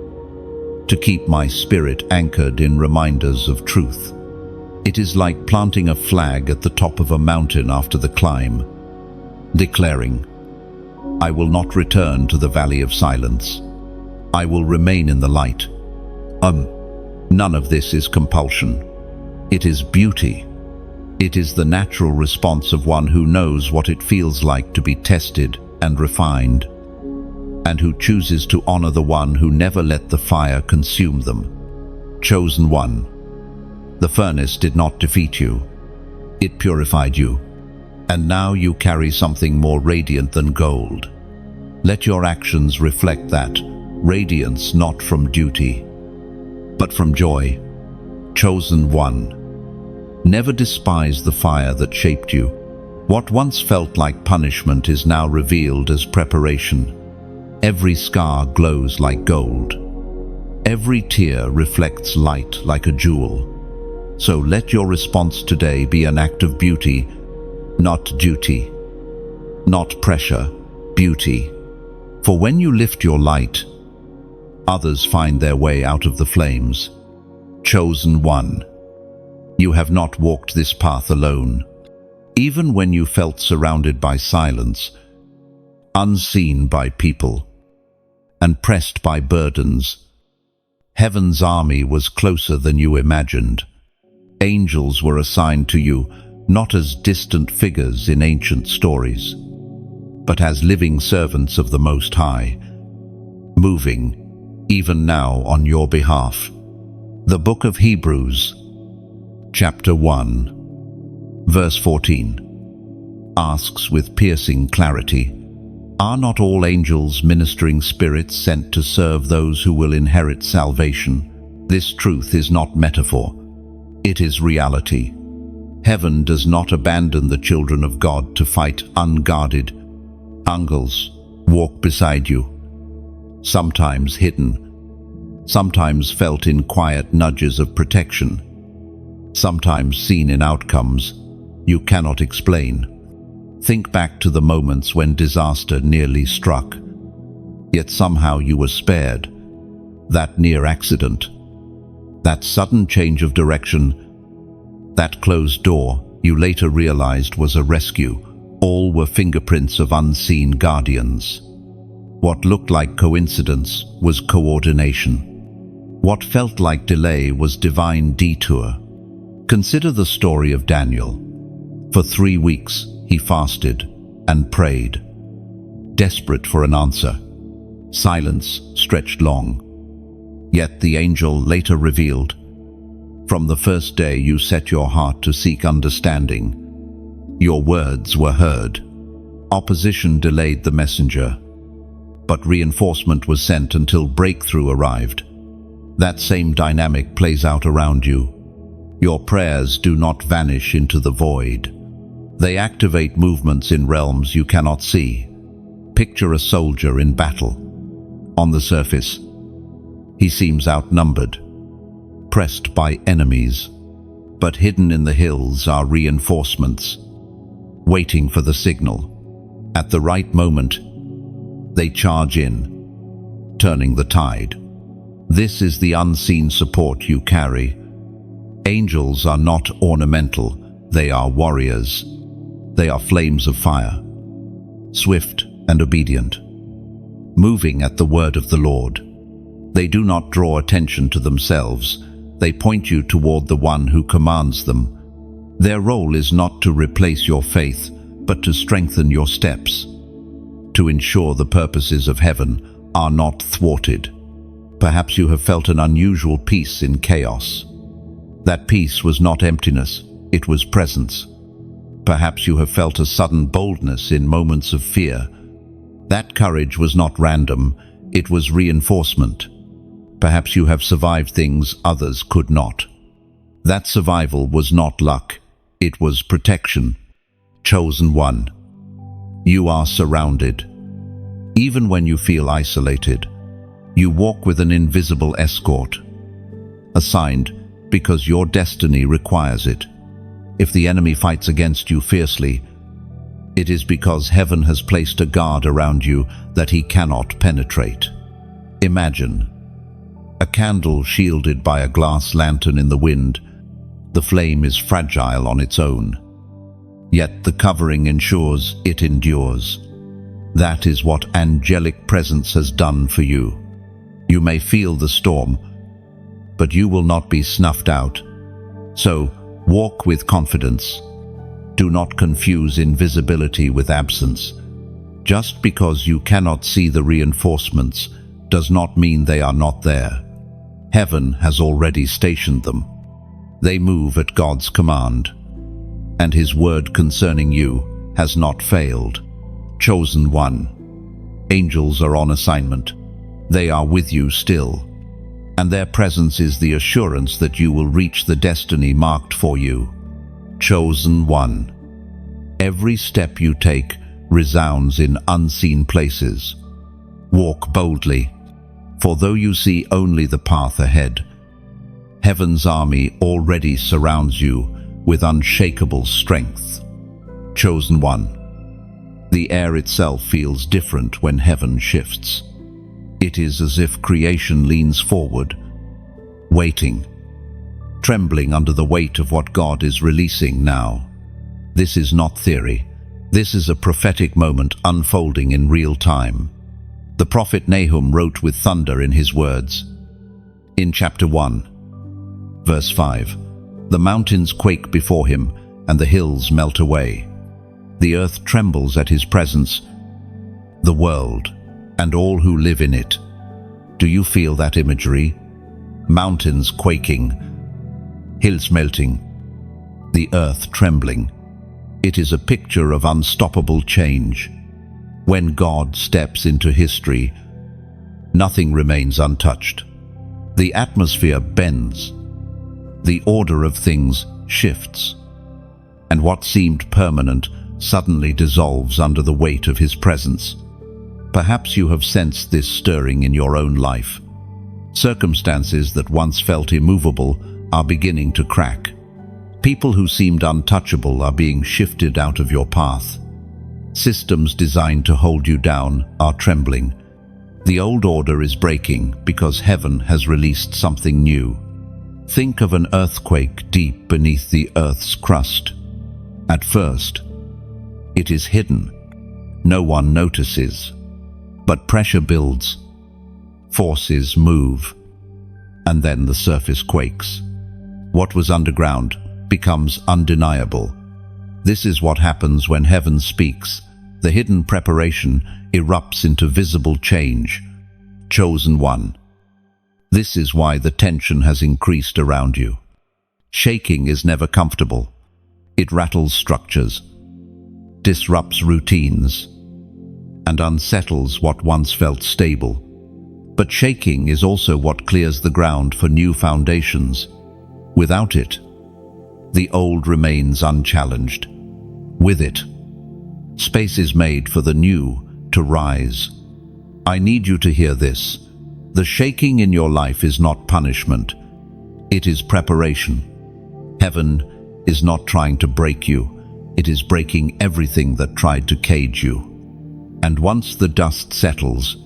to keep my spirit anchored in reminders of truth. It is like planting a flag at the top of a mountain after the climb, declaring, I will not return to the valley of silence. I will remain in the light. None of this is compulsion. It is beauty. It is the natural response of one who knows what it feels like to be tested and refined, and who chooses to honor the one who never let the fire consume them. Chosen one. The furnace did not defeat you. It purified you. And now you carry something more radiant than gold. Let your actions reflect that radiance, not from duty, but from joy. Chosen one. Never despise the fire that shaped you. What once felt like punishment is now revealed as preparation. Every scar glows like gold. Every tear reflects light like a jewel. So let your response today be an act of beauty, not duty. Not pressure, beauty. For when you lift your light, others find their way out of the flames. Chosen one. You have not walked this path alone. Even when you felt surrounded by silence, unseen by people, and pressed by burdens, heaven's army was closer than you imagined. Angels were assigned to you, not as distant figures in ancient stories, but as living servants of the Most High, moving, even now, on your behalf. The Book of Hebrews, chapter 1, verse 14, asks with piercing clarity, are not all angels ministering spirits sent to serve those who will inherit salvation? This truth is not metaphor. It is reality. Heaven does not abandon the children of God to fight unguarded. Angels walk beside you, sometimes hidden, sometimes felt in quiet nudges of protection, sometimes seen in outcomes you cannot explain. Think back to the moments when disaster nearly struck, yet somehow you were spared. That near accident, that sudden change of direction, that closed door you later realized was a rescue, all were fingerprints of unseen guardians. What looked like coincidence was coordination. What felt like delay was divine detour. Consider the story of Daniel. For 3 weeks, he fasted and prayed, desperate for an answer. Silence stretched long. Yet the angel later revealed, from the first day you set your heart to seek understanding, your words were heard. Opposition delayed the messenger, but reinforcement was sent until breakthrough arrived. That same dynamic plays out around you. Your prayers do not vanish into the void. They activate movements in realms you cannot see. Picture a soldier in battle. On the surface, he seems outnumbered, pressed by enemies, but hidden in the hills are reinforcements, waiting for the signal. At the right moment, they charge in, turning the tide. This is the unseen support you carry. Angels are not ornamental, they are warriors. They are flames of fire, swift and obedient, moving at the word of the Lord. They do not draw attention to themselves. They point you toward the one who commands them. Their role is not to replace your faith, but to strengthen your steps, to ensure the purposes of heaven are not thwarted. Perhaps you have felt an unusual peace in chaos. That peace was not emptiness, it was presence. Perhaps you have felt a sudden boldness in moments of fear. That courage was not random, it was reinforcement. Perhaps you have survived things others could not. That survival was not luck, it was protection. Chosen one. You are surrounded. Even when you feel isolated, you walk with an invisible escort, assigned because your destiny requires it. If the enemy fights against you fiercely, it is because heaven has placed a guard around you that he cannot penetrate. Imagine a candle shielded by a glass lantern in the wind. The flame is fragile on its own, yet the covering ensures it endures. That is what angelic presence has done for you. You may feel the storm, but you will not be snuffed out. So, walk with confidence. Do not confuse invisibility with absence. Just because you cannot see the reinforcements does not mean they are not there. Heaven has already stationed them. They move at God's command, and His word concerning you has not failed. Chosen one. Angels are on assignment. They are with you still, and their presence is the assurance that you will reach the destiny marked for you. Chosen one. Every step you take resounds in unseen places. Walk boldly, for though you see only the path ahead, heaven's army already surrounds you with unshakable strength. Chosen one. The air itself feels different when heaven shifts. It is as if creation leans forward, waiting, trembling under the weight of what God is releasing now. This is not theory. This is a prophetic moment unfolding in real time. The prophet Nahum wrote with thunder in his words. In chapter 1, verse 5, "The mountains quake before him, and the hills melt away. The earth trembles at his presence, the world, and all who live in it." Do you feel that imagery? Mountains quaking, hills melting, the earth trembling. It is a picture of unstoppable change. When God steps into history, nothing remains untouched. The atmosphere bends. The order of things shifts. And what seemed permanent suddenly dissolves under the weight of His presence. Perhaps you have sensed this stirring in your own life. Circumstances that once felt immovable are beginning to crack. People who seemed untouchable are being shifted out of your path. Systems designed to hold you down are trembling. The old order is breaking because heaven has released something new. Think of an earthquake deep beneath the earth's crust. At first, it is hidden. No one notices. But pressure builds. Forces move. And then the surface quakes. What was underground becomes undeniable. This is what happens when heaven speaks. The hidden preparation erupts into visible change. Chosen one. This is why the tension has increased around you. Shaking is never comfortable. It rattles structures, disrupts routines, and unsettles what once felt stable. But shaking is also what clears the ground for new foundations. Without it, the old remains unchallenged. With it, space is made for the new to rise. I need you to hear this. The shaking in your life is not punishment. It is preparation. Heaven is not trying to break you. It is breaking everything that tried to cage you. And once the dust settles,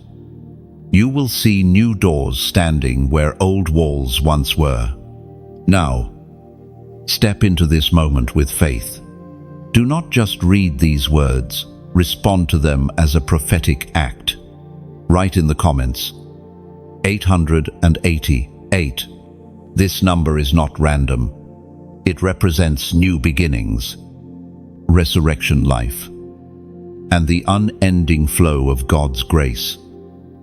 you will see new doors standing where old walls once were. Now, step into this moment with faith. Do not just read these words, respond to them as a prophetic act. Write in the comments, 888. This number is not random. It represents new beginnings, resurrection life, and the unending flow of God's grace.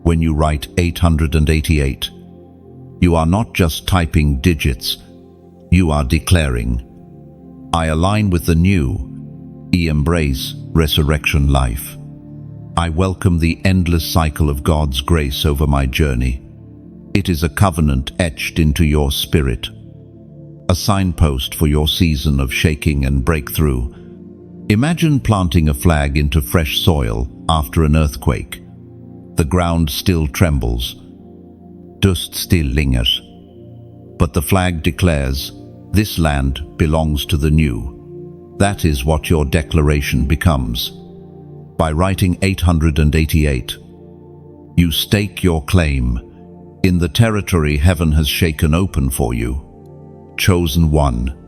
When you write 888, you are not just typing digits, you are declaring, I align with the new, I embrace resurrection life. I welcome the endless cycle of God's grace over my journey. It is a covenant etched into your spirit, a signpost for your season of shaking and breakthrough. Imagine planting a flag into fresh soil after an earthquake. The ground still trembles, dust still lingers, but the flag declares, this land belongs to the new. That is what your declaration becomes. By writing 888, you stake your claim in the territory heaven has shaken open for you. Chosen one.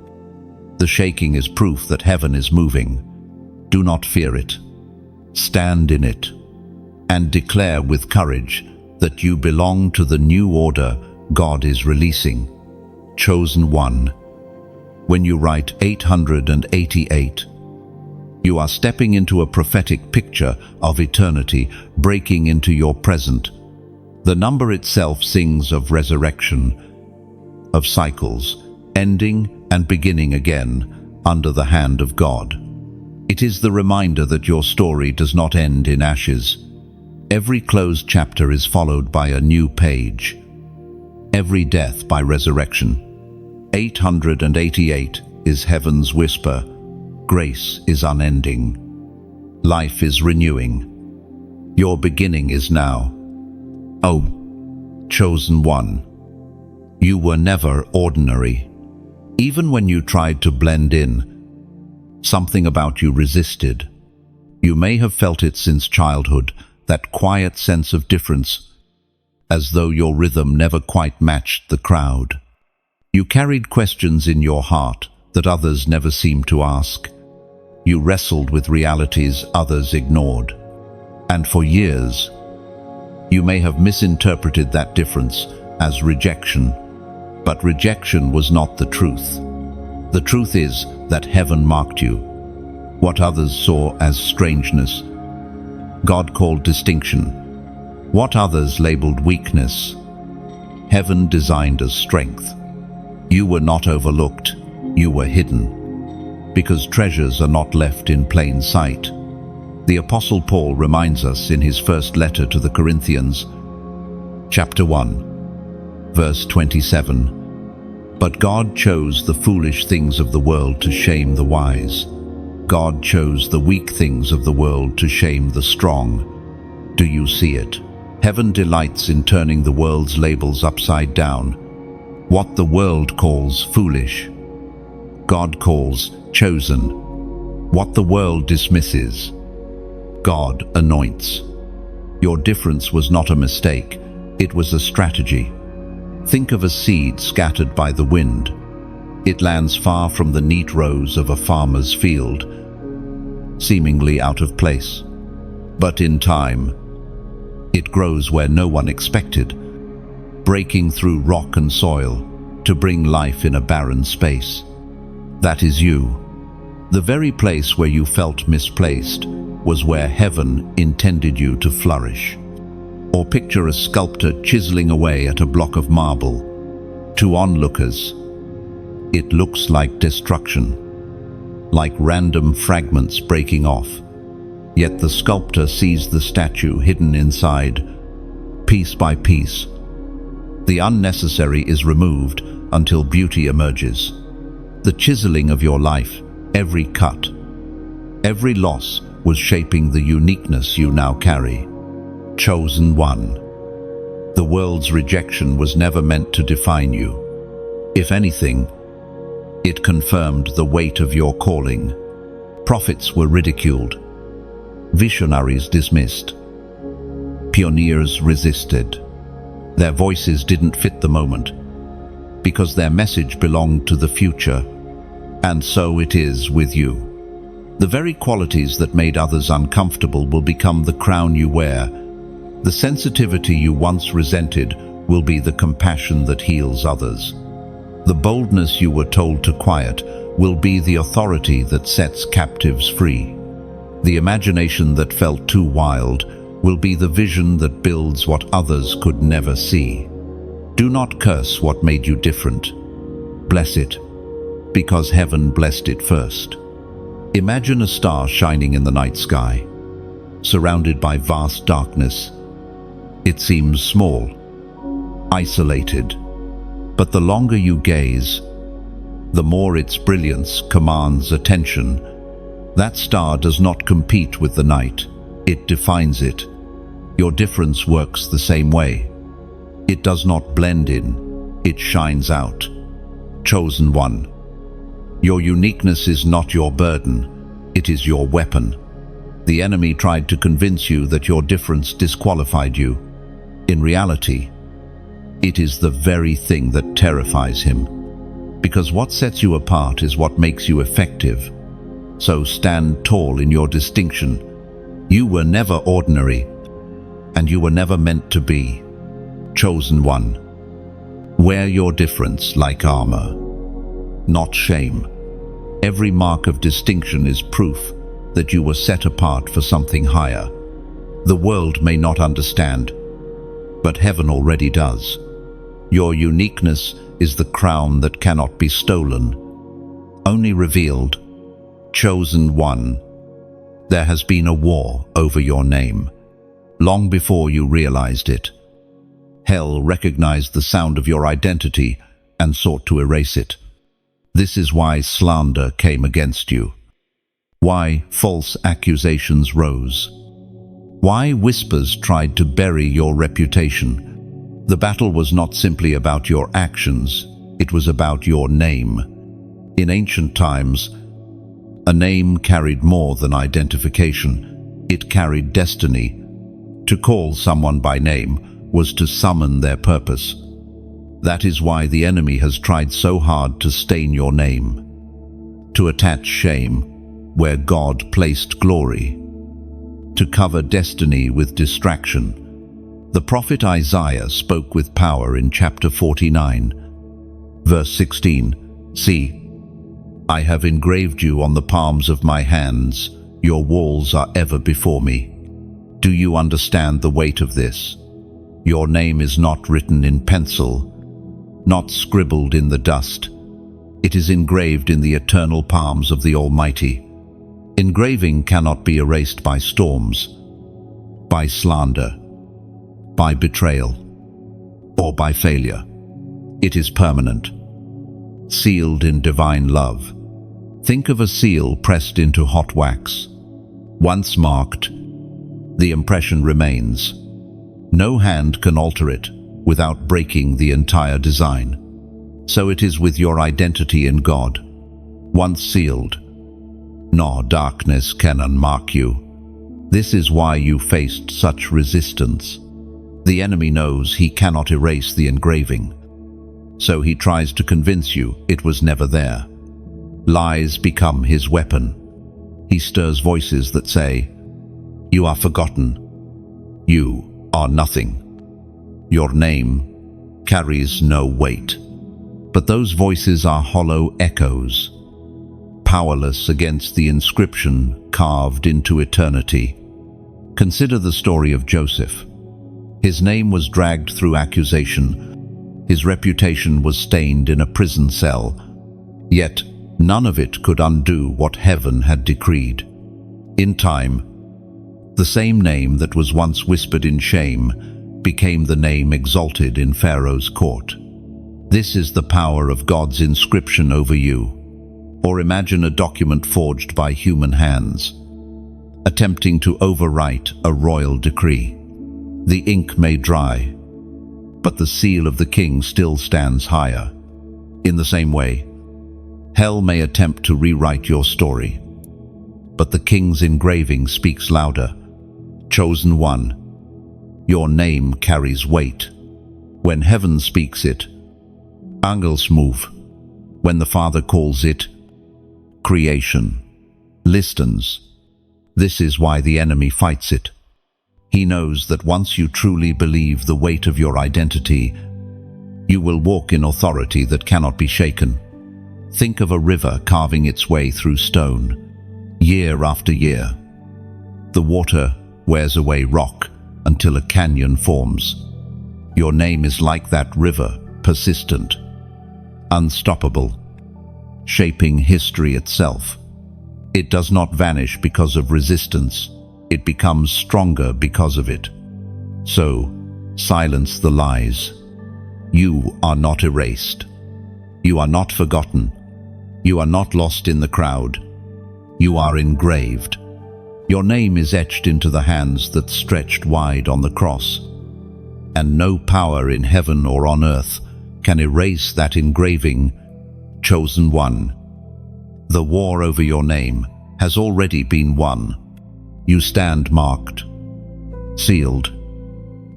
The shaking is proof that heaven is moving. Do not fear it. Stand in it and declare with courage that you belong to the new order God is releasing. Chosen one. When you write 888, you are stepping into a prophetic picture of eternity breaking into your present. The number itself sings of resurrection, of cycles, ending and beginning again under the hand of God. It is the reminder that your story does not end in ashes. Every closed chapter is followed by a new page. Every death by resurrection. 888 is heaven's whisper. Grace is unending. Life is renewing. Your beginning is now. Oh, chosen one. You were never ordinary. Even when you tried to blend in, something about you resisted. You may have felt it since childhood, that quiet sense of difference, as though your rhythm never quite matched the crowd. You carried questions in your heart that others never seemed to ask. You wrestled with realities others ignored. And for years, you may have misinterpreted that difference as rejection. But rejection was not the truth. The truth is that heaven marked you. What others saw as strangeness, God called distinction. What others labeled weakness, heaven designed as strength. You were not overlooked, you were hidden. Because treasures are not left in plain sight. The Apostle Paul reminds us in his first letter to the Corinthians, chapter 1, verse 27, But God chose the foolish things of the world to shame the wise. God chose the weak things of the world to shame the strong. Do you see it? Heaven delights in turning the world's labels upside down. What the world calls foolish, God calls chosen. What the world dismisses, God anoints. Your difference was not a mistake, it was a strategy. Think of a seed scattered by the wind. It lands far from the neat rows of a farmer's field, seemingly out of place. But in time, it grows where no one expected, breaking through rock and soil to bring life in a barren space. That is you. The very place where you felt misplaced was where heaven intended you to flourish. Or picture a sculptor chiseling away at a block of marble. To onlookers, it looks like destruction, like random fragments breaking off. Yet the sculptor sees the statue hidden inside, piece by piece. The unnecessary is removed until beauty emerges. The chiseling of your life, every cut, every loss was shaping the uniqueness you now carry. Chosen one. The world's rejection was never meant to define you. If anything, it confirmed the weight of your calling. Prophets were ridiculed, visionaries dismissed, pioneers resisted. Their voices didn't fit the moment, because their message belonged to the future. And so it is with you. The very qualities that made others uncomfortable will become the crown you wear. The sensitivity you once resented will be the compassion that heals others. The boldness you were told to quiet will be the authority that sets captives free. The imagination that felt too wild will be the vision that builds what others could never see. Do not curse what made you different. Bless it, because heaven blessed it first. Imagine a star shining in the night sky, surrounded by vast darkness. It seems small, isolated, but the longer you gaze, the more its brilliance commands attention. That star does not compete with the night, it defines it. Your difference works the same way. It does not blend in, it shines out. Chosen one. Your uniqueness is not your burden, it is your weapon. The enemy tried to convince you that your difference disqualified you. In reality, it is the very thing that terrifies him. Because what sets you apart is what makes you effective. So stand tall in your distinction. You were never ordinary, and you were never meant to be. Chosen one. Wear your difference like armor, not shame. Every mark of distinction is proof that you were set apart for something higher. The world may not understand, but heaven already does. Your uniqueness is the crown that cannot be stolen, only revealed. Chosen one. There has been a war over your name, long before you realized it. Hell recognized the sound of your identity and sought to erase it. This is why slander came against you. Why false accusations rose. Why whispers tried to bury your reputation. The battle was not simply about your actions, it was about your name. In ancient times, a name carried more than identification. It carried destiny. To call someone by name was to summon their purpose. That is why the enemy has tried so hard to stain your name, to attach shame where God placed glory, to cover destiny with distraction. The prophet Isaiah spoke with power in chapter 49, verse 16. See, I have engraved you on the palms of my hands. Your walls are ever before me. Do you understand the weight of this? Your name is not written in pencil, not scribbled in the dust. It is engraved in the eternal palms of the Almighty. Engraving cannot be erased by storms, by slander, by betrayal, or by failure. It is permanent, sealed in divine love. Think of a seal pressed into hot wax. Once marked, the impression remains. No hand can alter it without breaking the entire design. So it is with your identity in God. Once sealed, no darkness can unmark you. This is why you faced such resistance. The enemy knows he cannot erase the engraving, so he tries to convince you it was never there. Lies become his weapon. He stirs voices that say, "You are forgotten. You are nothing. Your name carries no weight." But those voices are hollow echoes, powerless against the inscription carved into eternity. Consider the story of Joseph. His name was dragged through accusation. His reputation was stained in a prison cell. Yet, none of it could undo what heaven had decreed. In time, the same name that was once whispered in shame became the name exalted in Pharaoh's court. This is the power of God's inscription over you. Or imagine a document forged by human hands, attempting to overwrite a royal decree. The ink may dry, but the seal of the king still stands higher. In the same way, hell may attempt to rewrite your story, but the king's engraving speaks louder. Chosen one, your name carries weight. When heaven speaks it, angels move. When the Father calls it, creation listens. This is why the enemy fights it. He knows that once you truly believe the weight of your identity, you will walk in authority that cannot be shaken. Think of a river carving its way through stone, year after year. The water wears away rock until a canyon forms. Your name is like that river, persistent, unstoppable, shaping history itself. It does not vanish because of resistance. It becomes stronger because of it. So, silence the lies. You are not erased. You are not forgotten. You are not lost in the crowd. You are engraved. Your name is etched into the hands that stretched wide on the cross. And no power in heaven or on earth can erase that engraving. Chosen one. The war over your name has already been won. You stand marked, sealed,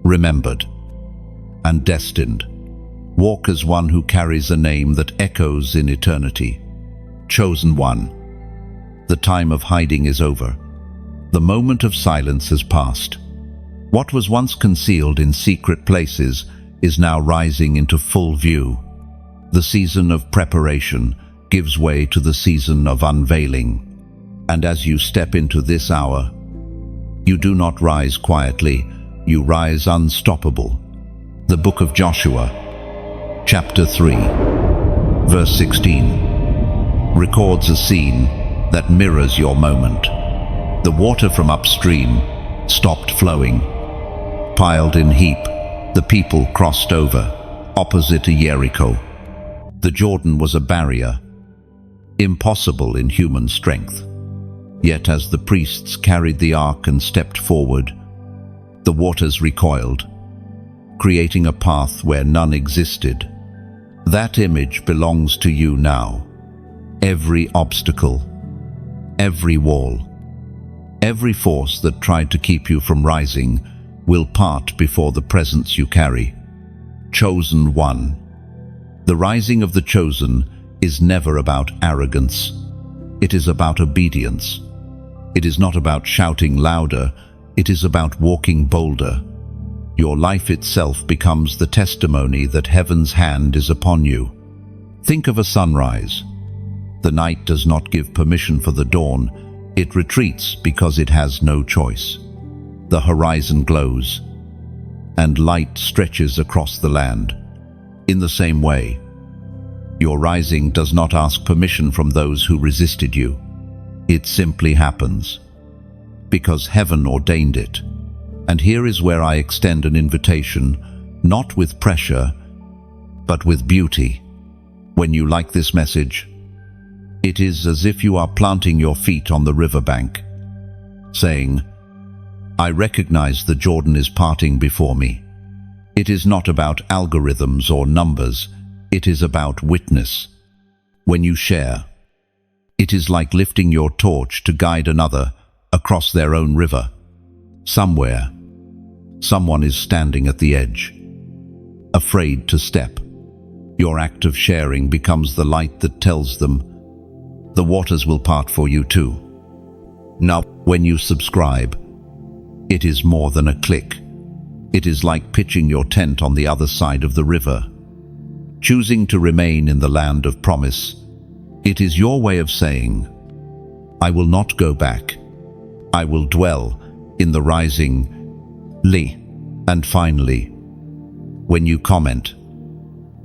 remembered, and destined. Walk as one who carries a name that echoes in eternity. Chosen one. The time of hiding is over. The moment of silence has passed. What was once concealed in secret places is now rising into full view. The season of preparation gives way to the season of unveiling. And as you step into this hour, you do not rise quietly, you rise unstoppable. The book of Joshua, chapter 3, verse 16, records a scene that mirrors your moment. The water from upstream stopped flowing. Piled in heap, the people crossed over, opposite a Jericho. The Jordan was a barrier, impossible in human strength. Yet as the priests carried the ark and stepped forward, the waters recoiled, creating a path where none existed. That image belongs to you now. Every obstacle, every wall, every force that tried to keep you from rising will part before the presence you carry. Chosen one. The rising of the chosen is never about arrogance. It is about obedience. It is not about shouting louder. It is about walking bolder. Your life itself becomes the testimony that heaven's hand is upon you. Think of a sunrise. The night does not give permission for the dawn. It retreats because it has no choice. The horizon glows, and light stretches across the land. In the same way, your rising does not ask permission from those who resisted you. It simply happens, because heaven ordained it. And here is where I extend an invitation, not with pressure, but with beauty. When you like this message, it is as if you are planting your feet on the riverbank, saying, I recognize the Jordan is parting before me. It is not about algorithms or numbers. It is about witness. When you share, it is like lifting your torch to guide another across their own river. Somewhere, someone is standing at the edge, afraid to step. Your act of sharing becomes the light that tells them, the waters will part for you too. Now, when you subscribe, it is more than a click. It is like pitching your tent on the other side of the river. Choosing to remain in the land of promise, it is your way of saying, I will not go back. I will dwell in the rising. And finally, when you comment,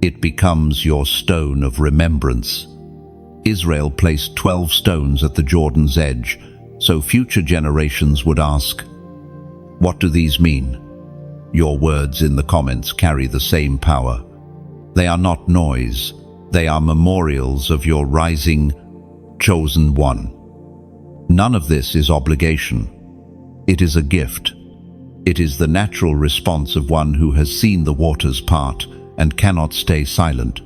it becomes your stone of remembrance. Israel placed 12 stones at the Jordan's edge, so future generations would ask, what do these mean? Your words in the comments carry the same power. They are not noise. They are memorials of your rising, chosen one. None of this is obligation. It is a gift. It is the natural response of one who has seen the waters part and cannot stay silent.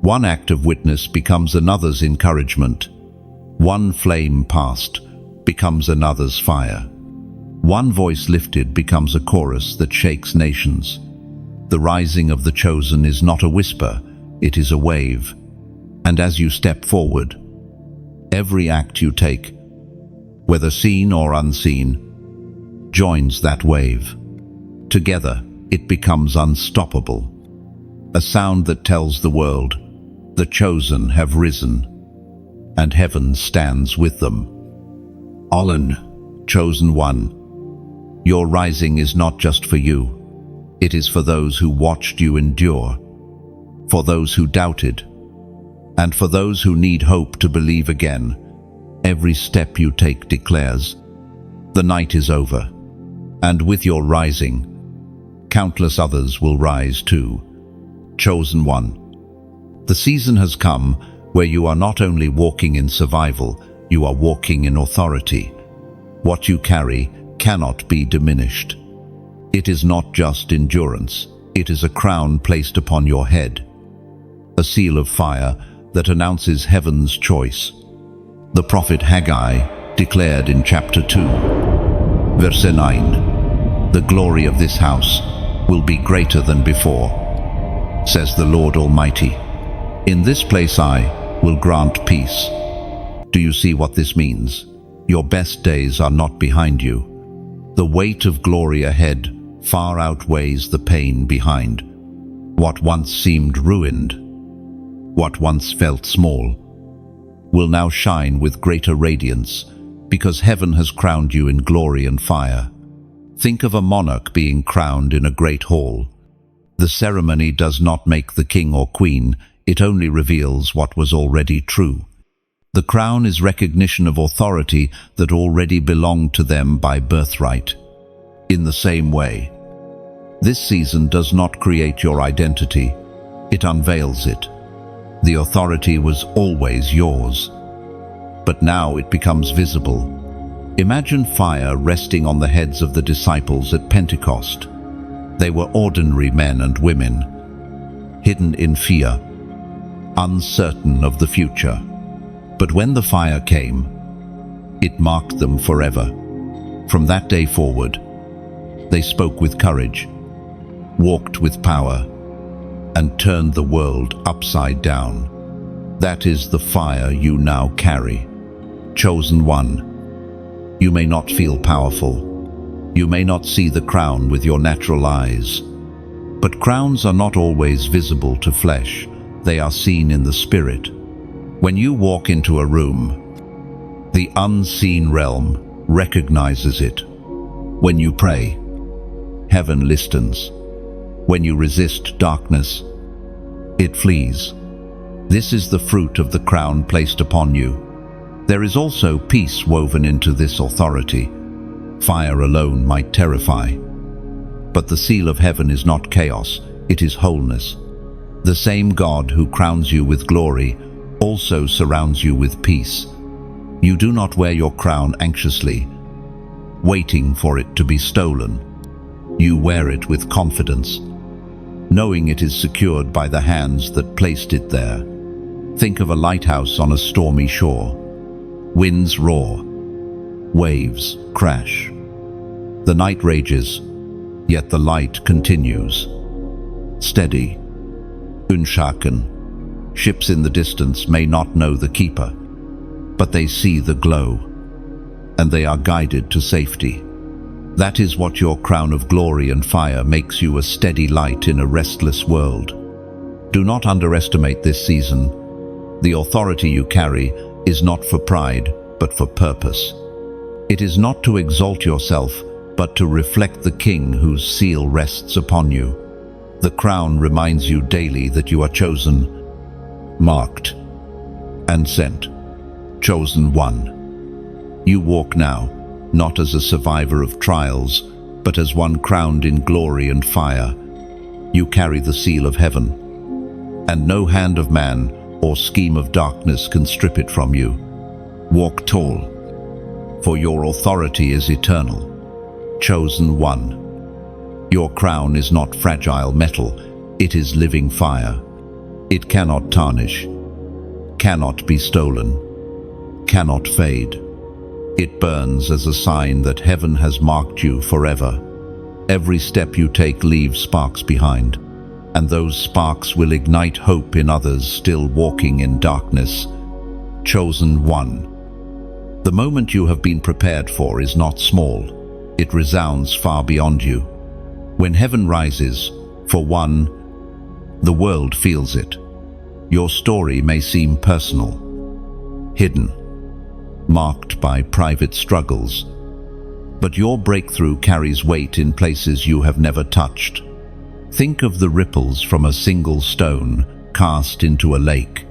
One act of witness becomes another's encouragement. One flame passed becomes another's fire. One voice lifted becomes a chorus that shakes nations. The rising of the chosen is not a whisper, it is a wave. And as you step forward, every act you take, whether seen or unseen, joins that wave. Together, it becomes unstoppable. A sound that tells the world, the chosen have risen, and heaven stands with them. Olin, chosen one, your rising is not just for you. It is for those who watched you endure, for those who doubted, and for those who need hope to believe again. Every step you take declares, the night is over, and with your rising, countless others will rise too. Chosen one, the season has come where you are not only walking in survival, you are walking in authority. What you carry cannot be diminished. It is not just endurance, it is a crown placed upon your head, a seal of fire that announces heaven's choice. The prophet Haggai declared in chapter 2, verse 9, "The glory of this house will be greater than before, says the Lord Almighty. In this place I will grant peace." Do you see what this means? Your best days are not behind you. The weight of glory ahead far outweighs the pain behind. What once seemed ruined, what once felt small, will now shine with greater radiance, because heaven has crowned you in glory and fire. Think of a monarch being crowned in a great hall. The ceremony does not make the king or queen, it only reveals what was already true. The crown is recognition of authority that already belonged to them by birthright. In the same way, this season does not create your identity, it unveils it. The authority was always yours, but now it becomes visible. Imagine fire resting on the heads of the disciples at Pentecost. They were ordinary men and women, hidden in fear, uncertain of the future. But when the fire came, it marked them forever. From that day forward, they spoke with courage, walked with power, and turned the world upside down. That is the fire you now carry. Chosen one, you may not feel powerful. You may not see the crown with your natural eyes. But crowns are not always visible to flesh. They are seen in the spirit. When you walk into a room, the unseen realm recognizes it. When you pray, heaven listens. When you resist darkness, it flees. This is the fruit of the crown placed upon you. There is also peace woven into this authority. Fire alone might terrify, but the seal of heaven is not chaos, it is wholeness. The same God who crowns you with glory also surrounds you with peace. You do not wear your crown anxiously, waiting for it to be stolen. You wear it with confidence, knowing it is secured by the hands that placed it there. Think of a lighthouse on a stormy shore. Winds roar, waves crash. The night rages, yet the light continues. Steady, unshaken. Ships in the distance may not know the keeper, but they see the glow, and they are guided to safety. That is what your crown of glory and fire makes you, a steady light in a restless world. Do not underestimate this season. The authority you carry is not for pride, but for purpose. It is not to exalt yourself, but to reflect the King whose seal rests upon you. The crown reminds you daily that you are chosen, marked, and sent. Chosen one. You walk now, not as a survivor of trials, but as one crowned in glory and fire. You carry the seal of heaven, and no hand of man or scheme of darkness can strip it from you. Walk tall, for your authority is eternal. Chosen one. Your crown is not fragile metal, it is living fire. It cannot tarnish, cannot be stolen, cannot fade. It burns as a sign that heaven has marked you forever. Every step you take leaves sparks behind, and those sparks will ignite hope in others still walking in darkness. Chosen one. The moment you have been prepared for is not small. it resounds far beyond you. When heaven rises, for one, the world feels it. Your story may seem personal, hidden, marked by private struggles, but your breakthrough carries weight in places you have never touched. Think of the ripples from a single stone cast into a lake.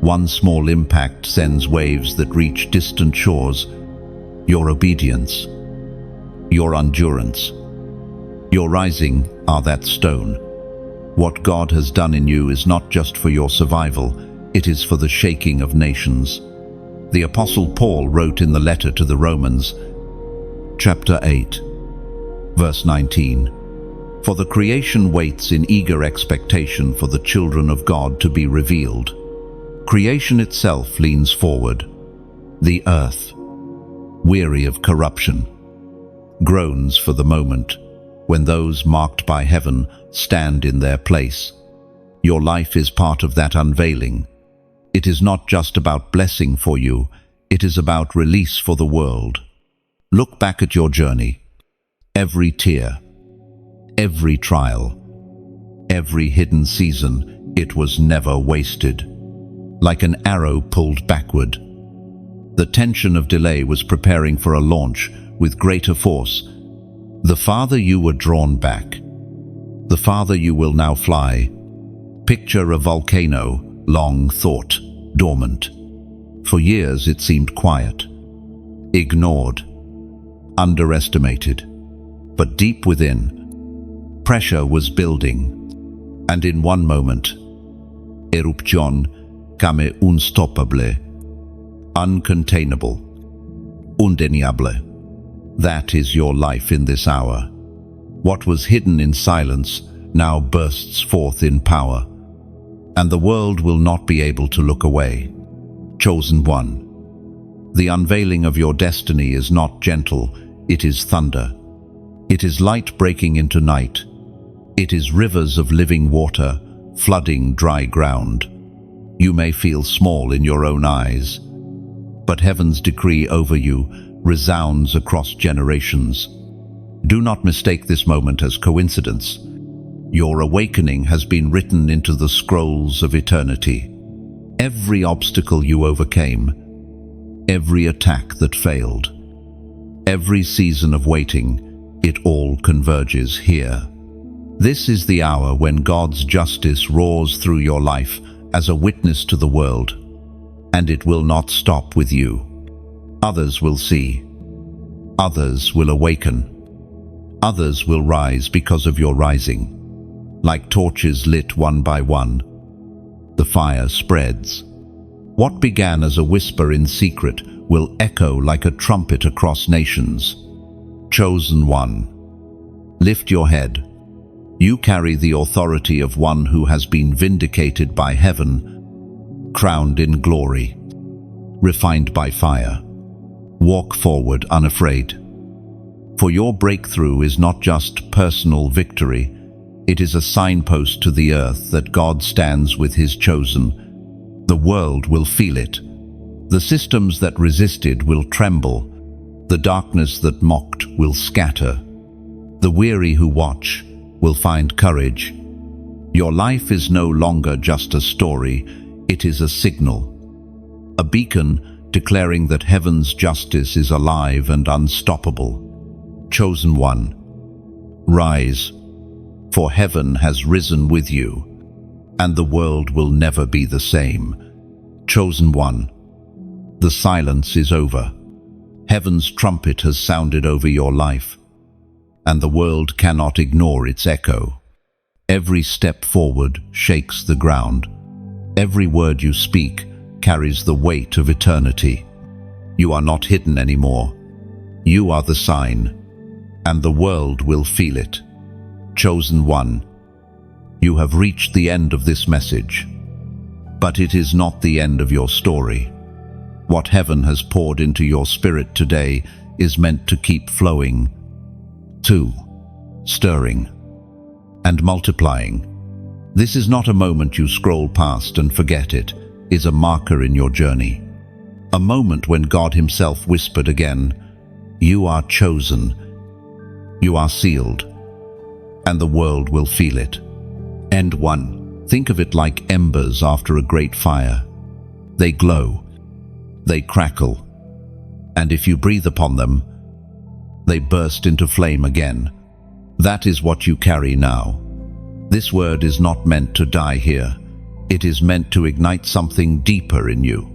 One small impact sends waves that reach distant shores. Your obedience, your endurance, your rising are that stone. What God has done in you is not just for your survival, it is for the shaking of nations. The Apostle Paul wrote in the letter to the Romans, chapter 8, verse 19, "For the creation waits in eager expectation for the children of God to be revealed." Creation itself leans forward. The earth, weary of corruption, groans for the moment when those marked by heaven stand in their place. Your life is part of that unveiling. It is not just about blessing for you, it is about release for the world. Look back at your journey. Every tear, every trial, every hidden season, it was never wasted. Like an arrow pulled backward. The tension of delay was preparing for a launch with greater force. The farther you were drawn back, the farther you will now fly. Picture a volcano, long thought, dormant. For years it seemed quiet, ignored, underestimated. But deep within, pressure was building. And in one moment, eruption come unstoppable, uncontainable, undeniable. That is your life in this hour. What was hidden in silence now bursts forth in power, and the world will not be able to look away. Chosen one. The unveiling of your destiny is not gentle, it is thunder. It is light breaking into night. It is rivers of living water flooding dry ground. You may feel small in your own eyes, but heaven's decree over you resounds across generations. Do not mistake this moment as coincidence. Your awakening has been written into the scrolls of eternity. Every obstacle you overcame, every attack that failed, every season of waiting, it all converges here. This is the hour when God's justice roars through your life as a witness to the world, and it will not stop with you. Others will see. Others will awaken. Others will rise because of your rising. Like torches lit one by one, the fire spreads. What began as a whisper in secret will echo like a trumpet across nations. Chosen one, lift your head. You carry the authority of one who has been vindicated by heaven, crowned in glory, refined by fire. Walk forward unafraid. For your breakthrough is not just personal victory, it is a signpost to the earth that God stands with his chosen. The world will feel it. The systems that resisted will tremble. The darkness that mocked will scatter. The weary who watch will find courage. Your life is no longer just a story, it is a signal. A beacon declaring that heaven's justice is alive and unstoppable. Chosen one, rise, for heaven has risen with you, and the world will never be the same. Chosen one, the silence is over. Heaven's trumpet has sounded over your life, and the world cannot ignore its echo. Every step forward shakes the ground. Every word you speak carries the weight of eternity. You are not hidden anymore. You are the sign, and the world will feel it. Chosen one, you have reached the end of this message. But it is not the end of your story. What heaven has poured into your spirit today is meant to keep flowing, stirring, and multiplying. This is not a moment you scroll past and forget. It is a marker in your journey. A moment when God himself whispered again, "You are chosen, You are sealed, and the world will feel it. End 1. Think of it like embers after a great fire. They glow, they crackle, and if you breathe upon them, they burst into flame again. That is what you carry now. This word is not meant to die here. It is meant to ignite something deeper in you.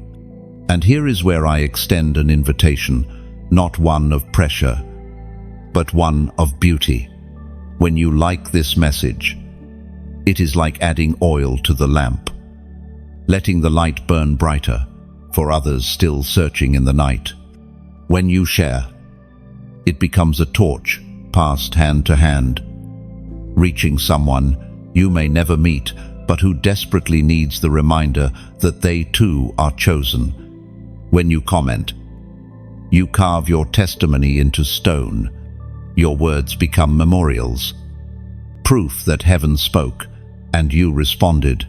And here is where I extend an invitation, not one of pressure, but one of beauty. When you like this message, it is like adding oil to the lamp, letting the light burn brighter for others still searching in the night. When you share, it becomes a torch passed hand to hand, reaching someone you may never meet, but who desperately needs the reminder that they too are chosen. When you comment, you carve your testimony into stone. Your words become memorials, proof that heaven spoke and you responded.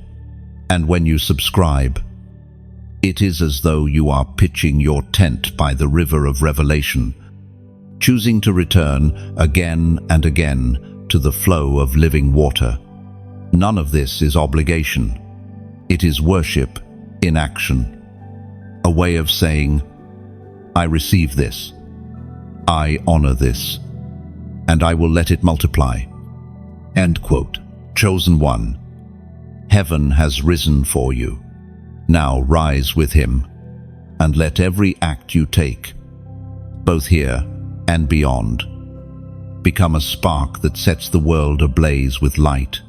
And when you subscribe, it is as though you are pitching your tent by the river of revelation, choosing to return again and again to the flow of living water. None of this is obligation. It is worship in action. A way of saying, I receive this, I honor this, and I will let it multiply. End quote. Chosen one, heaven has risen for you. Now rise with him, and let every act you take, both here and beyond, become a spark that sets the world ablaze with light.